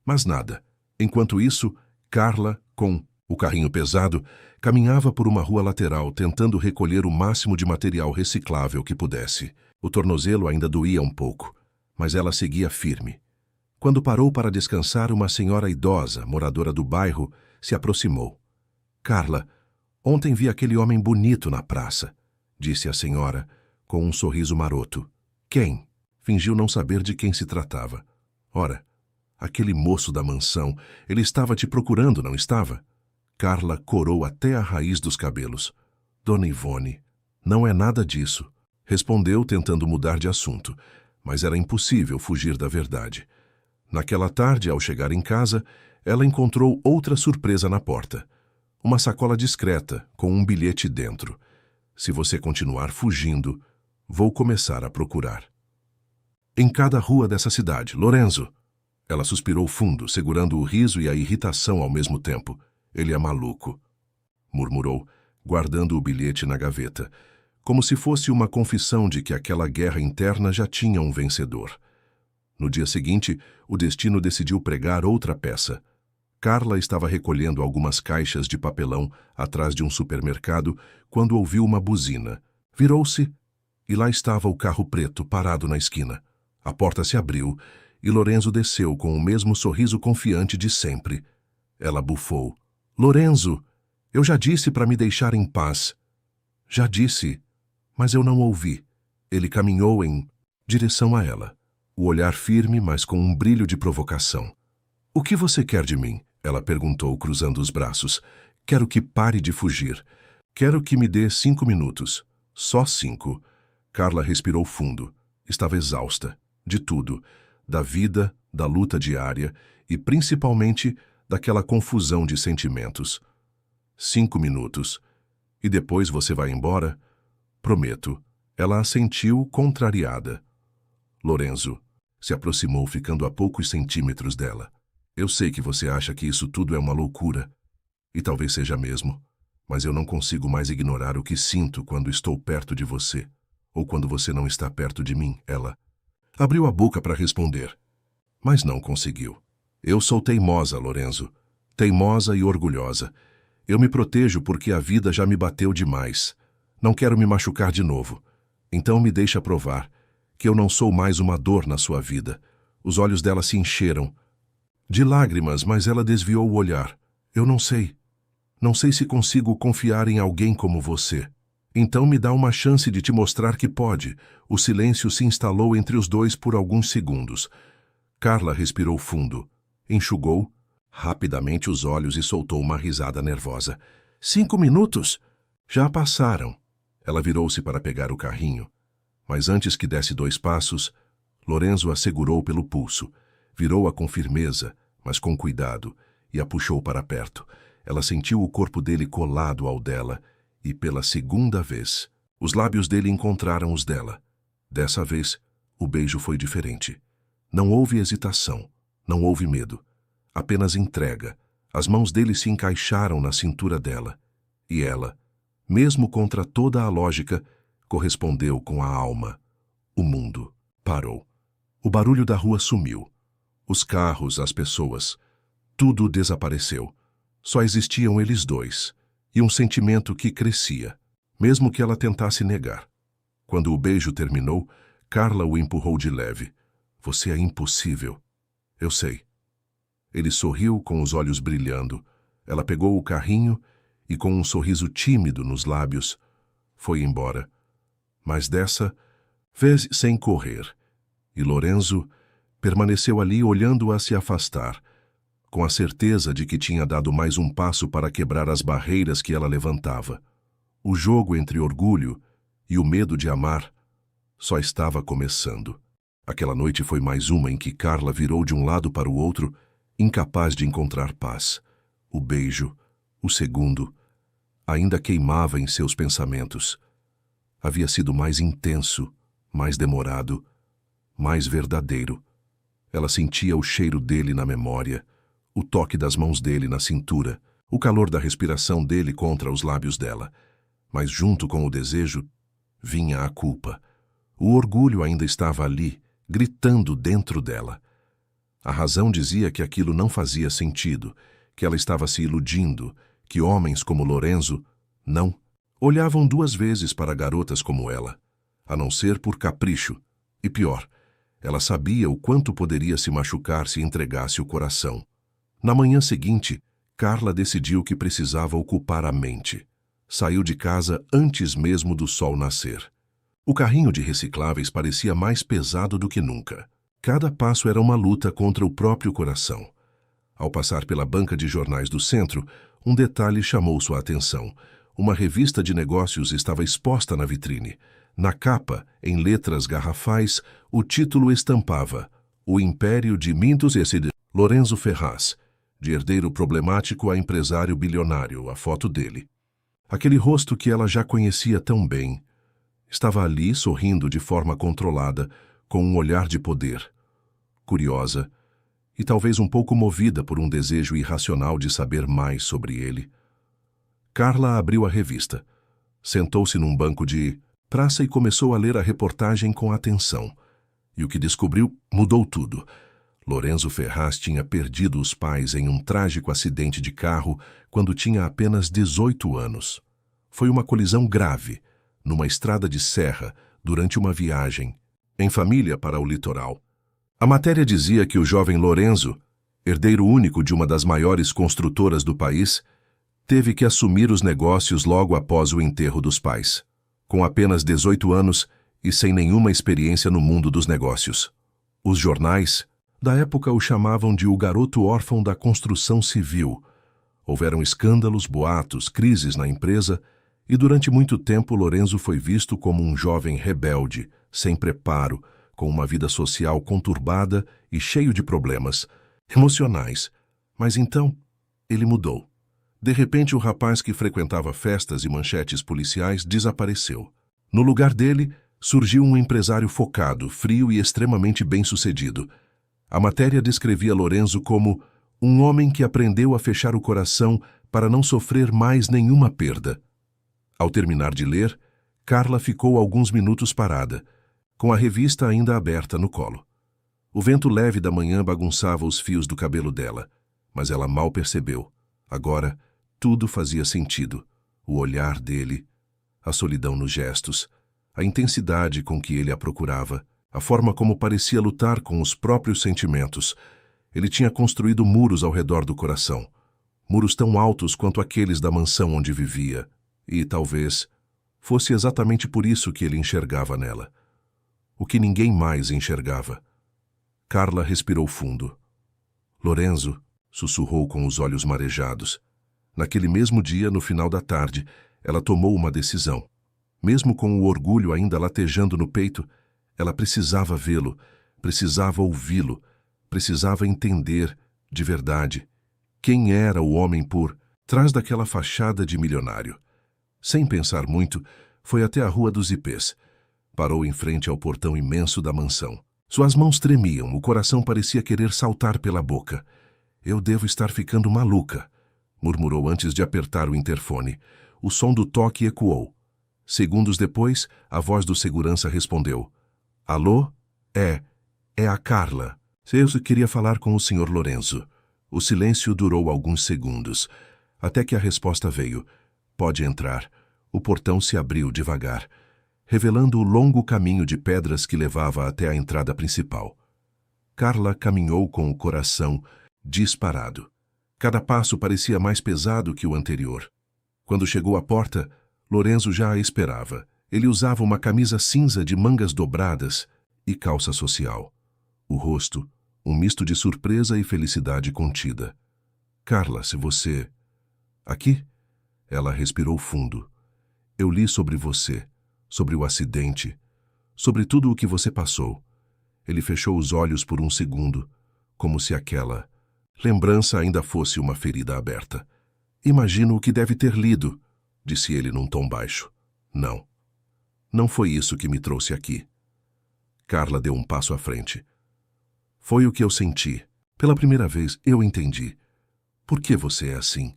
Mas nada. Enquanto isso, Carla, com o carrinho pesado, caminhava por uma rua lateral, tentando recolher o máximo de material reciclável que pudesse. O tornozelo ainda doía um pouco, mas ela seguia firme. Quando parou para descansar, uma senhora idosa, moradora do bairro, se aproximou. Carla, ontem vi aquele homem bonito na praça, disse a senhora, com um sorriso maroto. Quem? Fingiu não saber de quem se tratava. Ora, aquele moço da mansão, ele estava te procurando, não estava? Carla corou até a raiz dos cabelos. Dona Ivone, não é nada disso, respondeu tentando mudar de assunto, mas era impossível fugir da verdade. Naquela tarde, ao chegar em casa, ela encontrou outra surpresa na porta. Uma sacola discreta, com um bilhete dentro. Se você continuar fugindo, vou começar a procurar. Em cada rua dessa cidade, Lorenzo. Ela suspirou fundo, segurando o riso e a irritação ao mesmo tempo. Ele é maluco, murmurou, guardando o bilhete na gaveta, como se fosse uma confissão de que aquela guerra interna já tinha um vencedor. No dia seguinte, o destino decidiu pregar outra peça. Carla estava recolhendo algumas caixas de papelão atrás de um supermercado quando ouviu uma buzina. Virou-se e lá estava o carro preto parado na esquina. A porta se abriu e Lorenzo desceu com o mesmo sorriso confiante de sempre. Ela bufou. Lorenzo, eu já disse para me deixar em paz. Já disse, mas eu não ouvi. Ele caminhou em direção a ela, o olhar firme, mas com um brilho de provocação. O que você quer de mim? Ela perguntou, cruzando os braços. Quero que pare de fugir. Quero que me dê 5 minutos. Só 5. Carla respirou fundo. Estava exausta. De tudo. Da vida, da luta diária e, principalmente, daquela confusão de sentimentos. 5 minutos. E depois você vai embora? Prometo. Ela assentiu, contrariada. Lorenzo se aproximou, ficando a poucos centímetros dela. Eu sei que você acha que isso tudo é uma loucura. E talvez seja mesmo. Mas eu não consigo mais ignorar o que sinto quando estou perto de você. Ou quando você não está perto de mim, ela. Abriu a boca para responder. Mas não conseguiu. Eu sou teimosa, Lorenzo. Teimosa e orgulhosa. Eu me protejo porque a vida já me bateu demais. Não quero me machucar de novo. Então me deixa provar que eu não sou mais uma dor na sua vida. Os olhos dela se encheram de lágrimas, mas ela desviou o olhar. Eu não sei. Não sei se consigo confiar em alguém como você. Então me dá uma chance de te mostrar que pode. O silêncio se instalou entre os dois por alguns segundos. Carla respirou fundo, enxugou rapidamente os olhos e soltou uma risada nervosa. 5 minutos? Já passaram. Ela virou-se para pegar o carrinho. Mas antes que desse 2 passos, Lorenzo a segurou pelo pulso. Virou-a com firmeza, mas com cuidado, e a puxou para perto. Ela sentiu o corpo dele colado ao dela, e pela segunda vez, os lábios dele encontraram os dela. Dessa vez, o beijo foi diferente. Não houve hesitação, não houve medo. Apenas entrega. As mãos dele se encaixaram na cintura dela. E ela, mesmo contra toda a lógica, correspondeu com a alma. O mundo parou. O barulho da rua sumiu. Os carros, as pessoas, tudo desapareceu. Só existiam eles dois, e um sentimento que crescia, mesmo que ela tentasse negar. Quando o beijo terminou, Carla o empurrou de leve. Você é impossível. Eu sei. Ele sorriu com os olhos brilhando. Ela pegou o carrinho e, com um sorriso tímido nos lábios, foi embora. Mas dessa vez sem correr. E Lorenzo permaneceu ali olhando-a se afastar, com a certeza de que tinha dado mais um passo para quebrar as barreiras que ela levantava. O jogo entre orgulho e o medo de amar só estava começando. Aquela noite foi mais uma em que Carla virou de um lado para o outro, incapaz de encontrar paz. O beijo, o segundo, ainda queimava em seus pensamentos. Havia sido mais intenso, mais demorado, mais verdadeiro. Ela sentia o cheiro dele na memória, o toque das mãos dele na cintura, o calor da respiração dele contra os lábios dela. Mas junto com o desejo, vinha a culpa. O orgulho ainda estava ali, gritando dentro dela. A razão dizia que aquilo não fazia sentido, que ela estava se iludindo, que homens como Lorenzo não olhavam 2 vezes para garotas como ela, a não ser por capricho. E pior, ela sabia o quanto poderia se machucar se entregasse o coração. Na manhã seguinte, Carla decidiu que precisava ocupar a mente. Saiu de casa antes mesmo do sol nascer. O carrinho de recicláveis parecia mais pesado do que nunca. Cada passo era uma luta contra o próprio coração. Ao passar pela banca de jornais do centro, um detalhe chamou sua atenção. Uma revista de negócios estava exposta na vitrine. Na capa, em letras garrafais, o título estampava O Império de Mintos e Lorenzo Ferraz, de herdeiro problemático a empresário bilionário, a foto dele. Aquele rosto que ela já conhecia tão bem. Estava ali, sorrindo de forma controlada, com um olhar de poder. Curiosa, e talvez um pouco movida por um desejo irracional de saber mais sobre ele. Carla abriu a revista. Sentou-se num banco de praça e começou a ler a reportagem com atenção. E o que descobriu mudou tudo. Lorenzo Ferraz tinha perdido os pais em um trágico acidente de carro quando tinha apenas 18 anos. Foi uma colisão grave, numa estrada de serra, durante uma viagem, em família para o litoral. A matéria dizia que o jovem Lorenzo, herdeiro único de uma das maiores construtoras do país, teve que assumir os negócios logo após o enterro dos pais, com apenas 18 anos e sem nenhuma experiência no mundo dos negócios. Os jornais da época o chamavam de o garoto órfão da construção civil. Houveram escândalos, boatos, crises na empresa e durante muito tempo Lorenzo foi visto como um jovem rebelde, sem preparo, com uma vida social conturbada e cheio de problemas emocionais. Mas então, ele mudou. De repente, o rapaz que frequentava festas e manchetes policiais desapareceu. No lugar dele, surgiu um empresário focado, frio e extremamente bem-sucedido. A matéria descrevia Lorenzo como um homem que aprendeu a fechar o coração para não sofrer mais nenhuma perda. Ao terminar de ler, Carla ficou alguns minutos parada, com a revista ainda aberta no colo. O vento leve da manhã bagunçava os fios do cabelo dela, mas ela mal percebeu. Agora, tudo fazia sentido. O olhar dele, a solidão nos gestos, a intensidade com que ele a procurava, a forma como parecia lutar com os próprios sentimentos. Ele tinha construído muros ao redor do coração, muros tão altos quanto aqueles da mansão onde vivia, e, talvez, fosse exatamente por isso que ele enxergava nela. O que ninguém mais enxergava. Carla respirou fundo. Lorenzo, sussurrou com os olhos marejados. Naquele mesmo dia, no final da tarde, ela tomou uma decisão. Mesmo com o orgulho ainda latejando no peito, ela precisava vê-lo, precisava ouvi-lo, precisava entender, de verdade, quem era o homem por trás daquela fachada de milionário. Sem pensar muito, foi até a Rua dos Ipês. Parou em frente ao portão imenso da mansão. Suas mãos tremiam, o coração parecia querer saltar pela boca. Eu devo estar ficando maluca, murmurou antes de apertar o interfone. O som do toque ecoou. Segundos depois, a voz do segurança respondeu. Alô? É a Carla. Eu queria falar com o Sr. Lorenzo. O silêncio durou alguns segundos, até que a resposta veio. Pode entrar. O portão se abriu devagar, revelando o longo caminho de pedras que levava até a entrada principal. Carla caminhou com o coração disparado. Cada passo parecia mais pesado que o anterior. Quando chegou à porta, Lorenzo já a esperava. Ele usava uma camisa cinza de mangas dobradas e calça social. O rosto, um misto de surpresa e felicidade contida. Carla, se você... Aqui? Ela respirou fundo. Eu li sobre você, sobre o acidente, sobre tudo o que você passou. Ele fechou os olhos por um segundo, como se aquela lembrança ainda fosse uma ferida aberta. Imagino o que deve ter lido, disse ele num tom baixo. Não. Não foi isso que me trouxe aqui. Carla deu um passo à frente. Foi o que eu senti. Pela primeira vez, eu entendi. Por que você é assim?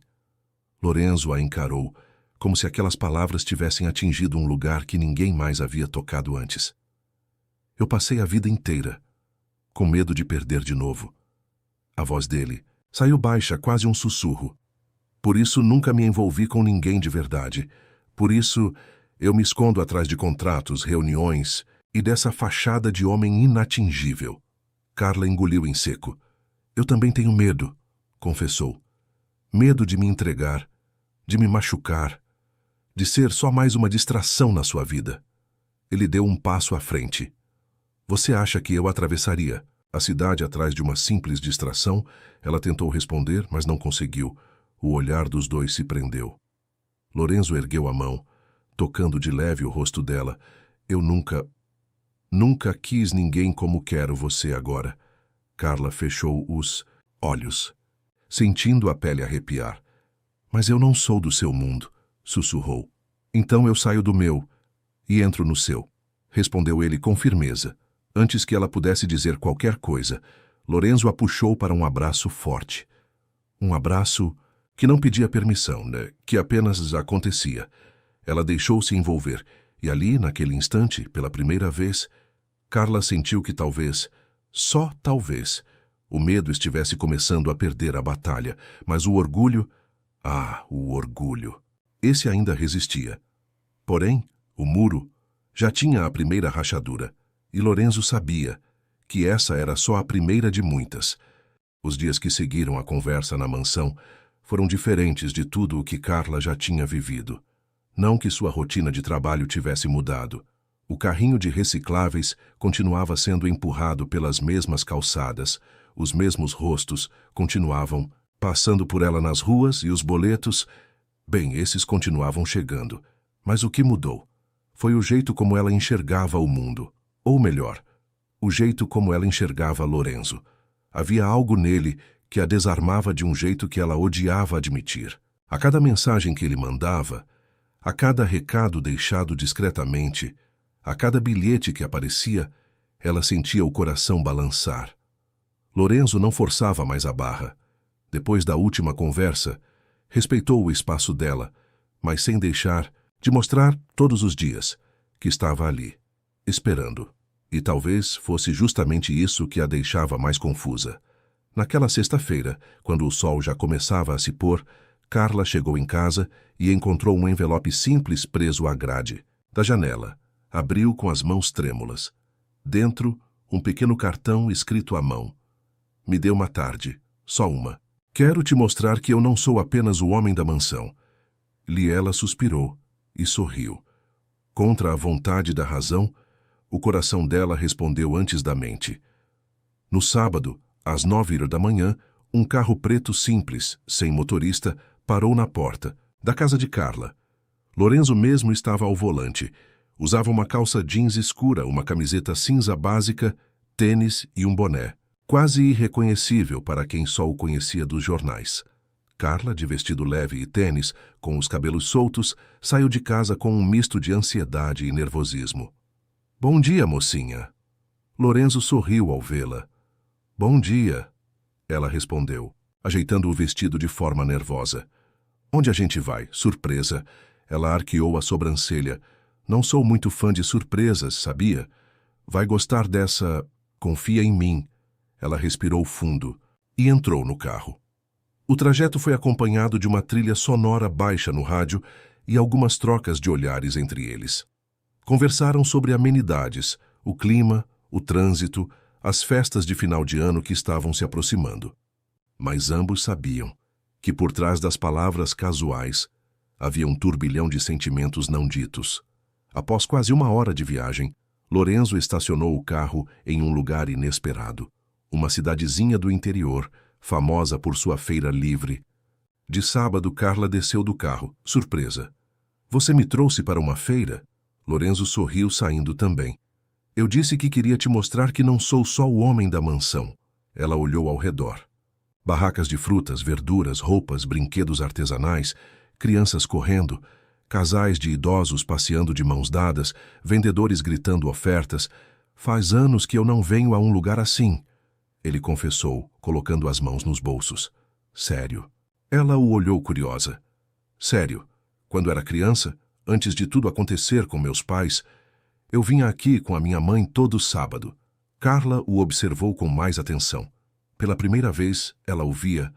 Lorenzo a encarou, como se aquelas palavras tivessem atingido um lugar que ninguém mais havia tocado antes. Eu passei a vida inteira, com medo de perder de novo. A voz dele saiu baixa, quase um sussurro. Por isso nunca me envolvi com ninguém de verdade. Por isso eu me escondo atrás de contratos, reuniões e dessa fachada de homem inatingível. Carla engoliu em seco. Eu também tenho medo, confessou. Medo de me entregar, de me machucar, de ser só mais uma distração na sua vida. Ele deu um passo à frente. Você acha que eu atravessaria a cidade atrás de uma simples distração? Ela tentou responder, mas não conseguiu. O olhar dos dois se prendeu. Lorenzo ergueu a mão, tocando de leve o rosto dela. Eu nunca quis ninguém como quero você agora. Carla fechou os olhos, sentindo a pele arrepiar. Mas eu não sou do seu mundo, sussurrou. Então eu saio do meu e entro no seu, respondeu ele com firmeza. Antes que ela pudesse dizer qualquer coisa, Lorenzo a puxou para um abraço forte. Um abraço que não pedia permissão, né? Que apenas acontecia. Ela deixou-se envolver, e ali, naquele instante, pela primeira vez, Carla sentiu que talvez, só talvez, o medo estivesse começando a perder a batalha, mas o orgulho, o orgulho, esse ainda resistia. Porém, o muro já tinha a primeira rachadura, e Lorenzo sabia que essa era só a primeira de muitas. Os dias que seguiram a conversa na mansão foram diferentes de tudo o que Carla já tinha vivido. Não que sua rotina de trabalho tivesse mudado. O carrinho de recicláveis continuava sendo empurrado pelas mesmas calçadas, os mesmos rostos continuavam passando por ela nas ruas e os boletos, bem, esses continuavam chegando. Mas o que mudou foi o jeito como ela enxergava o mundo, ou melhor, o jeito como ela enxergava Lorenzo. Havia algo nele que a desarmava de um jeito que ela odiava admitir. A cada mensagem que ele mandava, a cada recado deixado discretamente, a cada bilhete que aparecia, ela sentia o coração balançar. Lorenzo não forçava mais a barra. Depois da última conversa, respeitou o espaço dela, mas sem deixar de mostrar todos os dias que estava ali, esperando. E talvez fosse justamente isso que a deixava mais confusa. Naquela sexta-feira, quando o sol já começava a se pôr, Carla chegou em casa e encontrou um envelope simples preso à grade da janela. Abriu com as mãos trêmulas. Dentro, um pequeno cartão escrito à mão. Me dê uma tarde, só uma. Quero te mostrar que eu não sou apenas o homem da mansão. Liela suspirou e sorriu. Contra a vontade da razão, o coração dela respondeu antes da mente. No sábado, às 9h da manhã, um carro preto simples, sem motorista, parou na porta da casa de Carla. Lorenzo mesmo estava ao volante. Usava uma calça jeans escura, uma camiseta cinza básica, tênis e um boné, quase irreconhecível para quem só o conhecia dos jornais. Carla, de vestido leve e tênis, com os cabelos soltos, saiu de casa com um misto de ansiedade e nervosismo. Bom dia, mocinha. Lorenzo sorriu ao vê-la. Bom dia, ela respondeu, ajeitando o vestido de forma nervosa. Onde a gente vai? Surpresa. Ela arqueou a sobrancelha. Não sou muito fã de surpresas, sabia? Vai gostar dessa... Confia em mim. Ela respirou fundo e entrou no carro. O trajeto foi acompanhado de uma trilha sonora baixa no rádio e algumas trocas de olhares entre eles. Conversaram sobre amenidades, o clima, o trânsito, as festas de final de ano que estavam se aproximando. Mas ambos sabiam que por trás das palavras casuais havia um turbilhão de sentimentos não ditos. Após quase 1 hora de viagem, Lorenzo estacionou o carro em um lugar inesperado. Uma cidadezinha do interior, famosa por sua feira livre. De sábado, Carla desceu do carro, surpresa. Você me trouxe para uma feira? Lorenzo sorriu saindo também. Eu disse que queria te mostrar que não sou só o homem da mansão. Ela olhou ao redor. Barracas de frutas, verduras, roupas, brinquedos artesanais, crianças correndo, casais de idosos passeando de mãos dadas, vendedores gritando ofertas. Faz anos que eu não venho a um lugar assim, ele confessou, colocando as mãos nos bolsos. Sério? Ela o olhou curiosa. Sério. Quando era criança, antes de tudo acontecer com meus pais, eu vinha aqui com a minha mãe todo sábado. Carla o observou com mais atenção. Pela primeira vez, ela o via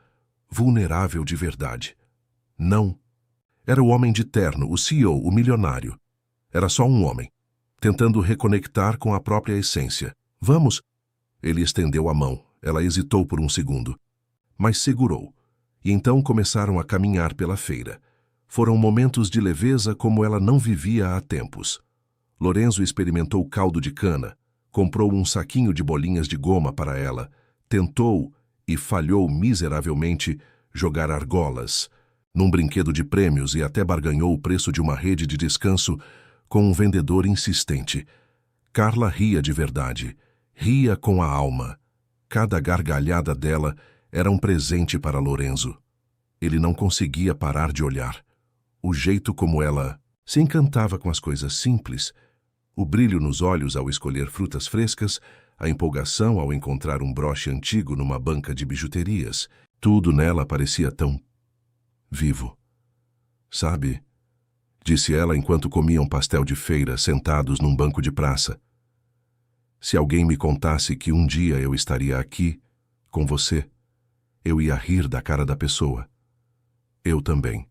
vulnerável de verdade. Não. Era o homem de terno, o CEO, o milionário. Era só um homem, tentando reconectar com a própria essência. Vamos? Ele estendeu a mão. Ela hesitou por um segundo, mas segurou. E então começaram a caminhar pela feira. Foram momentos de leveza como ela não vivia há tempos. Lorenzo experimentou caldo de cana, comprou um saquinho de bolinhas de goma para ela, tentou, e falhou miseravelmente, jogar argolas num brinquedo de prêmios e até barganhou o preço de uma rede de descanso com um vendedor insistente. Carla ria de verdade, ria com a alma. Cada gargalhada dela era um presente para Lorenzo. Ele não conseguia parar de olhar. O jeito como ela se encantava com as coisas simples, o brilho nos olhos ao escolher frutas frescas, a empolgação ao encontrar um broche antigo numa banca de bijuterias. Tudo nela parecia tão vivo. Sabe? Disse ela enquanto comiam pastel de feira sentados num banco de praça. Se alguém me contasse que um dia eu estaria aqui, com você, eu ia rir da cara da pessoa. Eu também.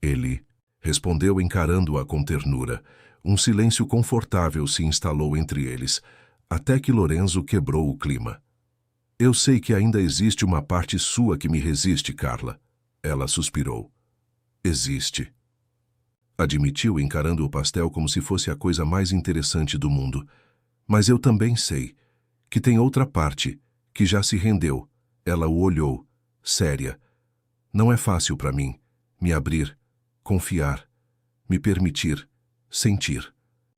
Ele respondeu encarando-a com ternura. Um silêncio confortável se instalou entre eles, até que Lorenzo quebrou o clima. Eu sei que ainda existe uma parte sua que me resiste, Carla. Ela suspirou. Existe. Admitiu encarando o pastel como se fosse a coisa mais interessante do mundo. Mas eu também sei que tem outra parte que já se rendeu. Ela o olhou, séria. Não é fácil para mim me abrir, confiar, me permitir, sentir.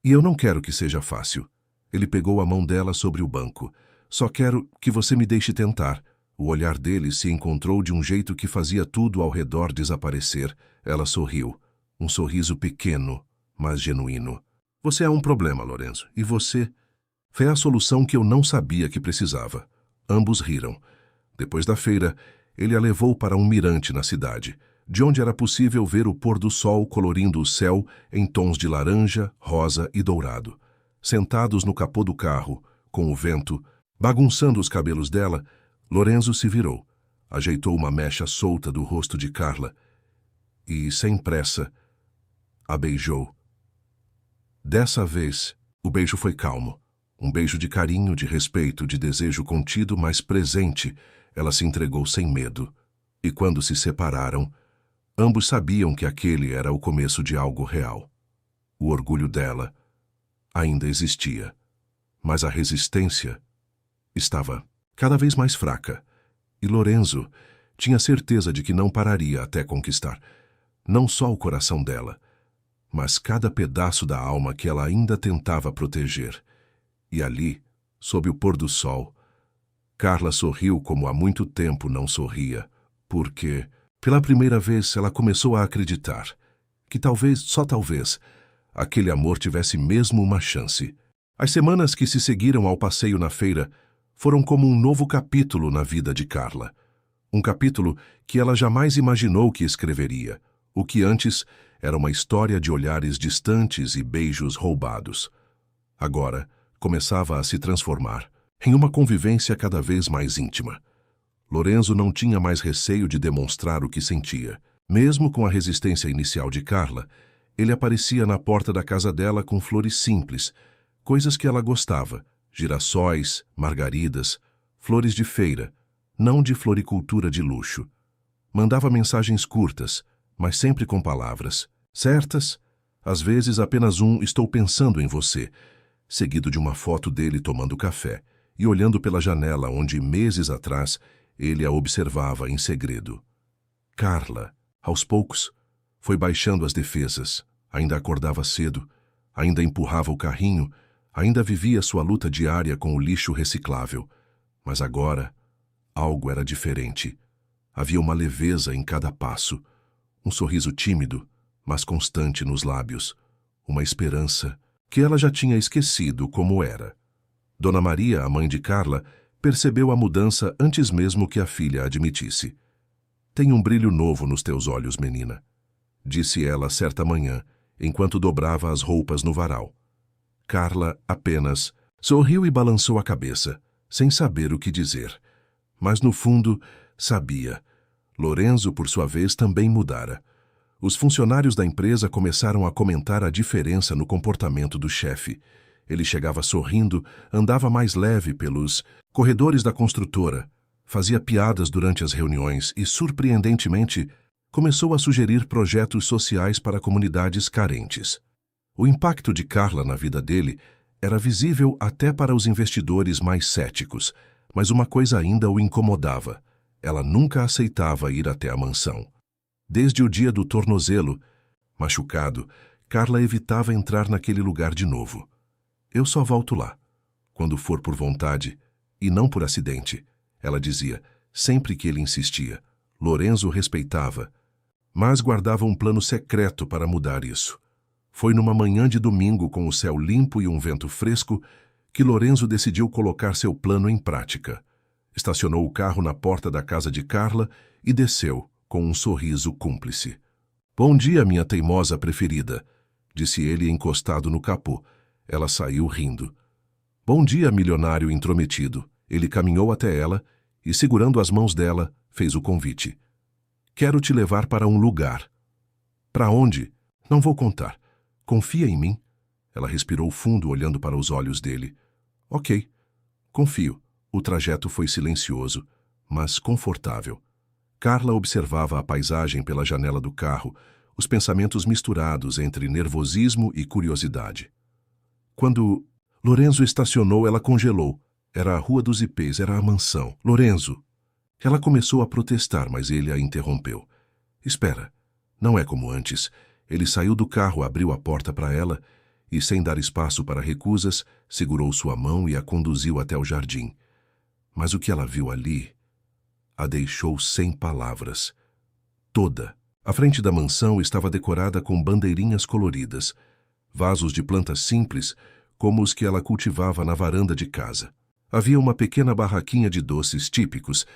E eu não quero que seja fácil. Ele pegou a mão dela sobre o banco. Só quero que você me deixe tentar. O olhar dele se encontrou de um jeito que fazia tudo ao redor desaparecer. Ela sorriu. Um sorriso pequeno, mas genuíno. Você é um problema, Lorenzo. E você? Foi a solução que eu não sabia que precisava. Ambos riram. Depois da feira, ele a levou para um mirante na cidade, de onde era possível ver o pôr do sol colorindo o céu em tons de laranja, rosa e dourado. Sentados no capô do carro, com o vento bagunçando os cabelos dela, Lorenzo se virou, ajeitou uma mecha solta do rosto de Carla e, sem pressa, a beijou. Dessa vez, o beijo foi calmo. Um beijo de carinho, de respeito, de desejo contido, mas presente. Ela se entregou sem medo. E quando se separaram, ambos sabiam que aquele era o começo de algo real. O orgulho dela ainda existia, mas a resistência estava cada vez mais fraca. E Lorenzo tinha certeza de que não pararia até conquistar não só o coração dela, mas cada pedaço da alma que ela ainda tentava proteger. E ali, sob o pôr do sol, Carla sorriu como há muito tempo não sorria, porque, pela primeira vez, ela começou a acreditar que talvez, só talvez, aquele amor tivesse mesmo uma chance. As semanas que se seguiram ao passeio na feira foram como um novo capítulo na vida de Carla. Um capítulo que ela jamais imaginou que escreveria, o que antes era uma história de olhares distantes e beijos roubados. Agora, começava a se transformar em uma convivência cada vez mais íntima. Lorenzo não tinha mais receio de demonstrar o que sentia. Mesmo com a resistência inicial de Carla, ele aparecia na porta da casa dela com flores simples, coisas que ela gostava, girassóis, margaridas, flores de feira, não de floricultura de luxo. Mandava mensagens curtas, mas sempre com palavras certas, às vezes apenas "estou pensando em você", seguido de uma foto dele tomando café e olhando pela janela onde, meses atrás, ele a observava em segredo. Carla, aos poucos, foi baixando as defesas, ainda acordava cedo, ainda empurrava o carrinho, ainda vivia sua luta diária com o lixo reciclável. Mas agora, algo era diferente. Havia uma leveza em cada passo, um sorriso tímido, mas constante nos lábios, uma esperança que ela já tinha esquecido como era. Dona Maria, a mãe de Carla, percebeu a mudança antes mesmo que a filha admitisse. "Tem um brilho novo nos teus olhos, menina", disse ela certa manhã, enquanto dobrava as roupas no varal. Carla apenas sorriu e balançou a cabeça, sem saber o que dizer. Mas no fundo, sabia. Lorenzo, por sua vez, também mudara. Os funcionários da empresa começaram a comentar a diferença no comportamento do chefe. Ele chegava sorrindo, andava mais leve pelos corredores da construtora, fazia piadas durante as reuniões e, surpreendentemente, começou a sugerir projetos sociais para comunidades carentes. O impacto de Carla na vida dele era visível até para os investidores mais céticos, mas uma coisa ainda o incomodava. Ela nunca aceitava ir até a mansão. Desde o dia do tornozelo, machucado, Carla evitava entrar naquele lugar de novo. Eu só volto lá, quando for por vontade, e não por acidente, ela dizia, sempre que ele insistia. Lorenzo respeitava, mas guardava um plano secreto para mudar isso. Foi numa manhã de domingo, com o céu limpo e um vento fresco, que Lorenzo decidiu colocar seu plano em prática. Estacionou o carro na porta da casa de Carla e desceu, com um sorriso cúmplice. "Bom dia, minha teimosa preferida", disse ele encostado no capô. Ela saiu rindo. "Bom dia, milionário intrometido." Ele caminhou até ela e, segurando as mãos dela, fez o convite. "Quero te levar para um lugar." "Para onde?" "Não vou contar. Confia em mim." Ela respirou fundo, olhando para os olhos dele. "Ok, confio." O trajeto foi silencioso, mas confortável. Carla observava a paisagem pela janela do carro, os pensamentos misturados entre nervosismo e curiosidade. Quando Lorenzo estacionou, ela congelou. Era a Rua dos Ipês, era a mansão. "Lorenzo!" Ela começou a protestar, mas ele a interrompeu. "Espera, não é como antes." Ele saiu do carro, abriu a porta para ela e, sem dar espaço para recusas, segurou sua mão e a conduziu até o jardim. Mas o que ela viu ali a deixou sem palavras. Toda a frente da mansão estava decorada com bandeirinhas coloridas, vasos de plantas simples, como os que ela cultivava na varanda de casa. Havia uma pequena barraquinha de doces típicos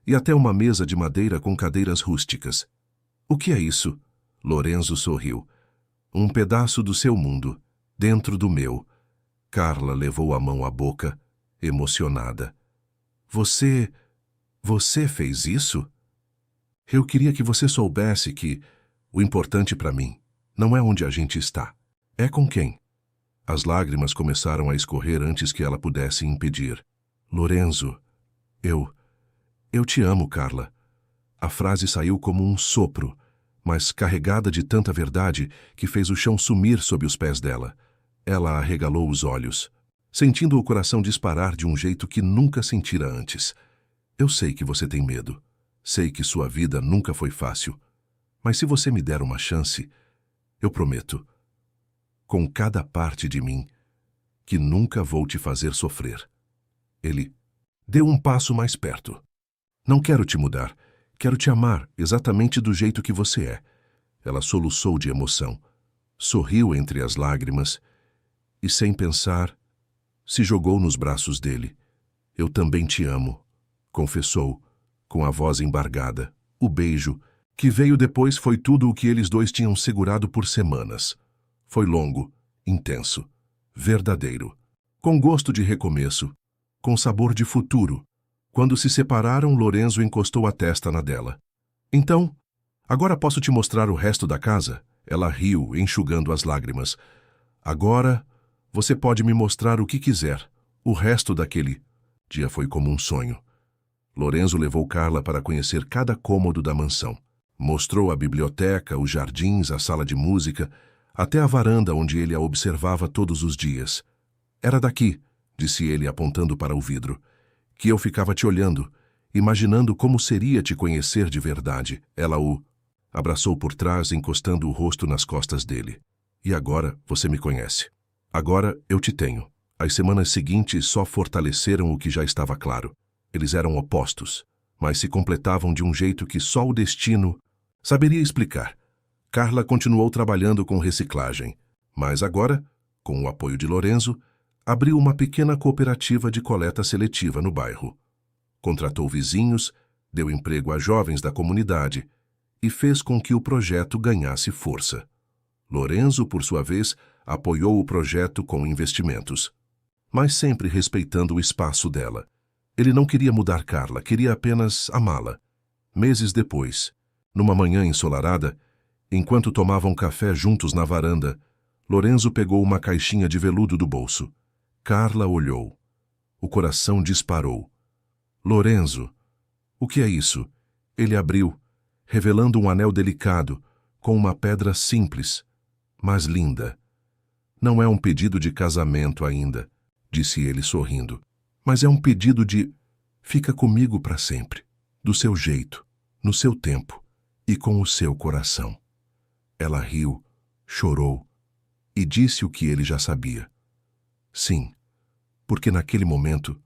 e até uma mesa de madeira com cadeiras rústicas. "O que é isso?" Lorenzo sorriu. "Um pedaço do seu mundo, dentro do meu." Carla levou a mão à boca, emocionada. Você fez isso?" "Eu queria que você soubesse que o importante para mim não é onde a gente está, é com quem." As lágrimas começaram a escorrer antes que ela pudesse impedir. "Lorenzo, eu te amo, Carla." A frase saiu como um sopro, mas carregada de tanta verdade que fez o chão sumir sob os pés dela. Ela arregalou os olhos, sentindo o coração disparar de um jeito que nunca sentira antes. "Eu sei que você tem medo. Sei que sua vida nunca foi fácil. Mas se você me der uma chance, eu prometo, com cada parte de mim, que nunca vou te fazer sofrer." Ele deu um passo mais perto. "Não quero te mudar. Quero te amar exatamente do jeito que você é." Ela soluçou de emoção, sorriu entre as lágrimas e, sem pensar, se jogou nos braços dele. "Eu também te amo", confessou, com a voz embargada. O beijo, que veio depois, foi tudo o que eles dois tinham segurado por semanas. Foi longo, intenso, verdadeiro, com gosto de recomeço, com sabor de futuro. Quando se separaram, Lorenzo encostou a testa na dela. "Então, agora posso te mostrar o resto da casa?" Ela riu, enxugando as lágrimas. "Agora, você pode me mostrar o que quiser. O resto daquele dia foi como um sonho." Lorenzo levou Carla para conhecer cada cômodo da mansão. Mostrou a biblioteca, os jardins, a sala de música, até a varanda onde ele a observava todos os dias. "Era daqui", disse ele apontando para o vidro, "que eu ficava te olhando, imaginando como seria te conhecer de verdade." Ela o abraçou por trás, encostando o rosto nas costas dele. "E agora você me conhece. Agora eu te tenho." As semanas seguintes só fortaleceram o que já estava claro. Eles eram opostos, mas se completavam de um jeito que só o destino saberia explicar. Carla continuou trabalhando com reciclagem, mas agora, com o apoio de Lorenzo, abriu uma pequena cooperativa de coleta seletiva no bairro. Contratou vizinhos, deu emprego a jovens da comunidade e fez com que o projeto ganhasse força. Lorenzo, por sua vez, apoiou o projeto com investimentos, mas sempre respeitando o espaço dela. Ele não queria mudar Carla, queria apenas amá-la. Meses depois, numa manhã ensolarada, enquanto tomavam café juntos na varanda, Lorenzo pegou uma caixinha de veludo do bolso. Carla olhou. O coração disparou. "Lorenzo, o que é isso?" Ele abriu, revelando um anel delicado, com uma pedra simples, mas linda. "Não é um pedido de casamento ainda", disse ele sorrindo, "mas é um pedido de fica comigo para sempre, do seu jeito, no seu tempo e com o seu coração." Ela riu, chorou, e disse o que ele já sabia. Sim, porque naquele momento,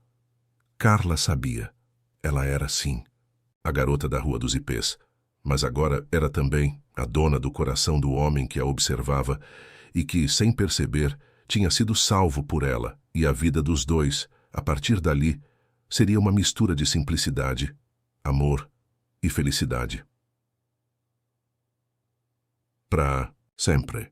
Carla sabia. Ela era, sim, a garota da Rua dos Ipês, mas agora era também a dona do coração do homem que a observava e que, sem perceber, tinha sido salvo por ela, e a vida dos dois, a partir dali, seria uma mistura de simplicidade, amor e felicidade. Para sempre.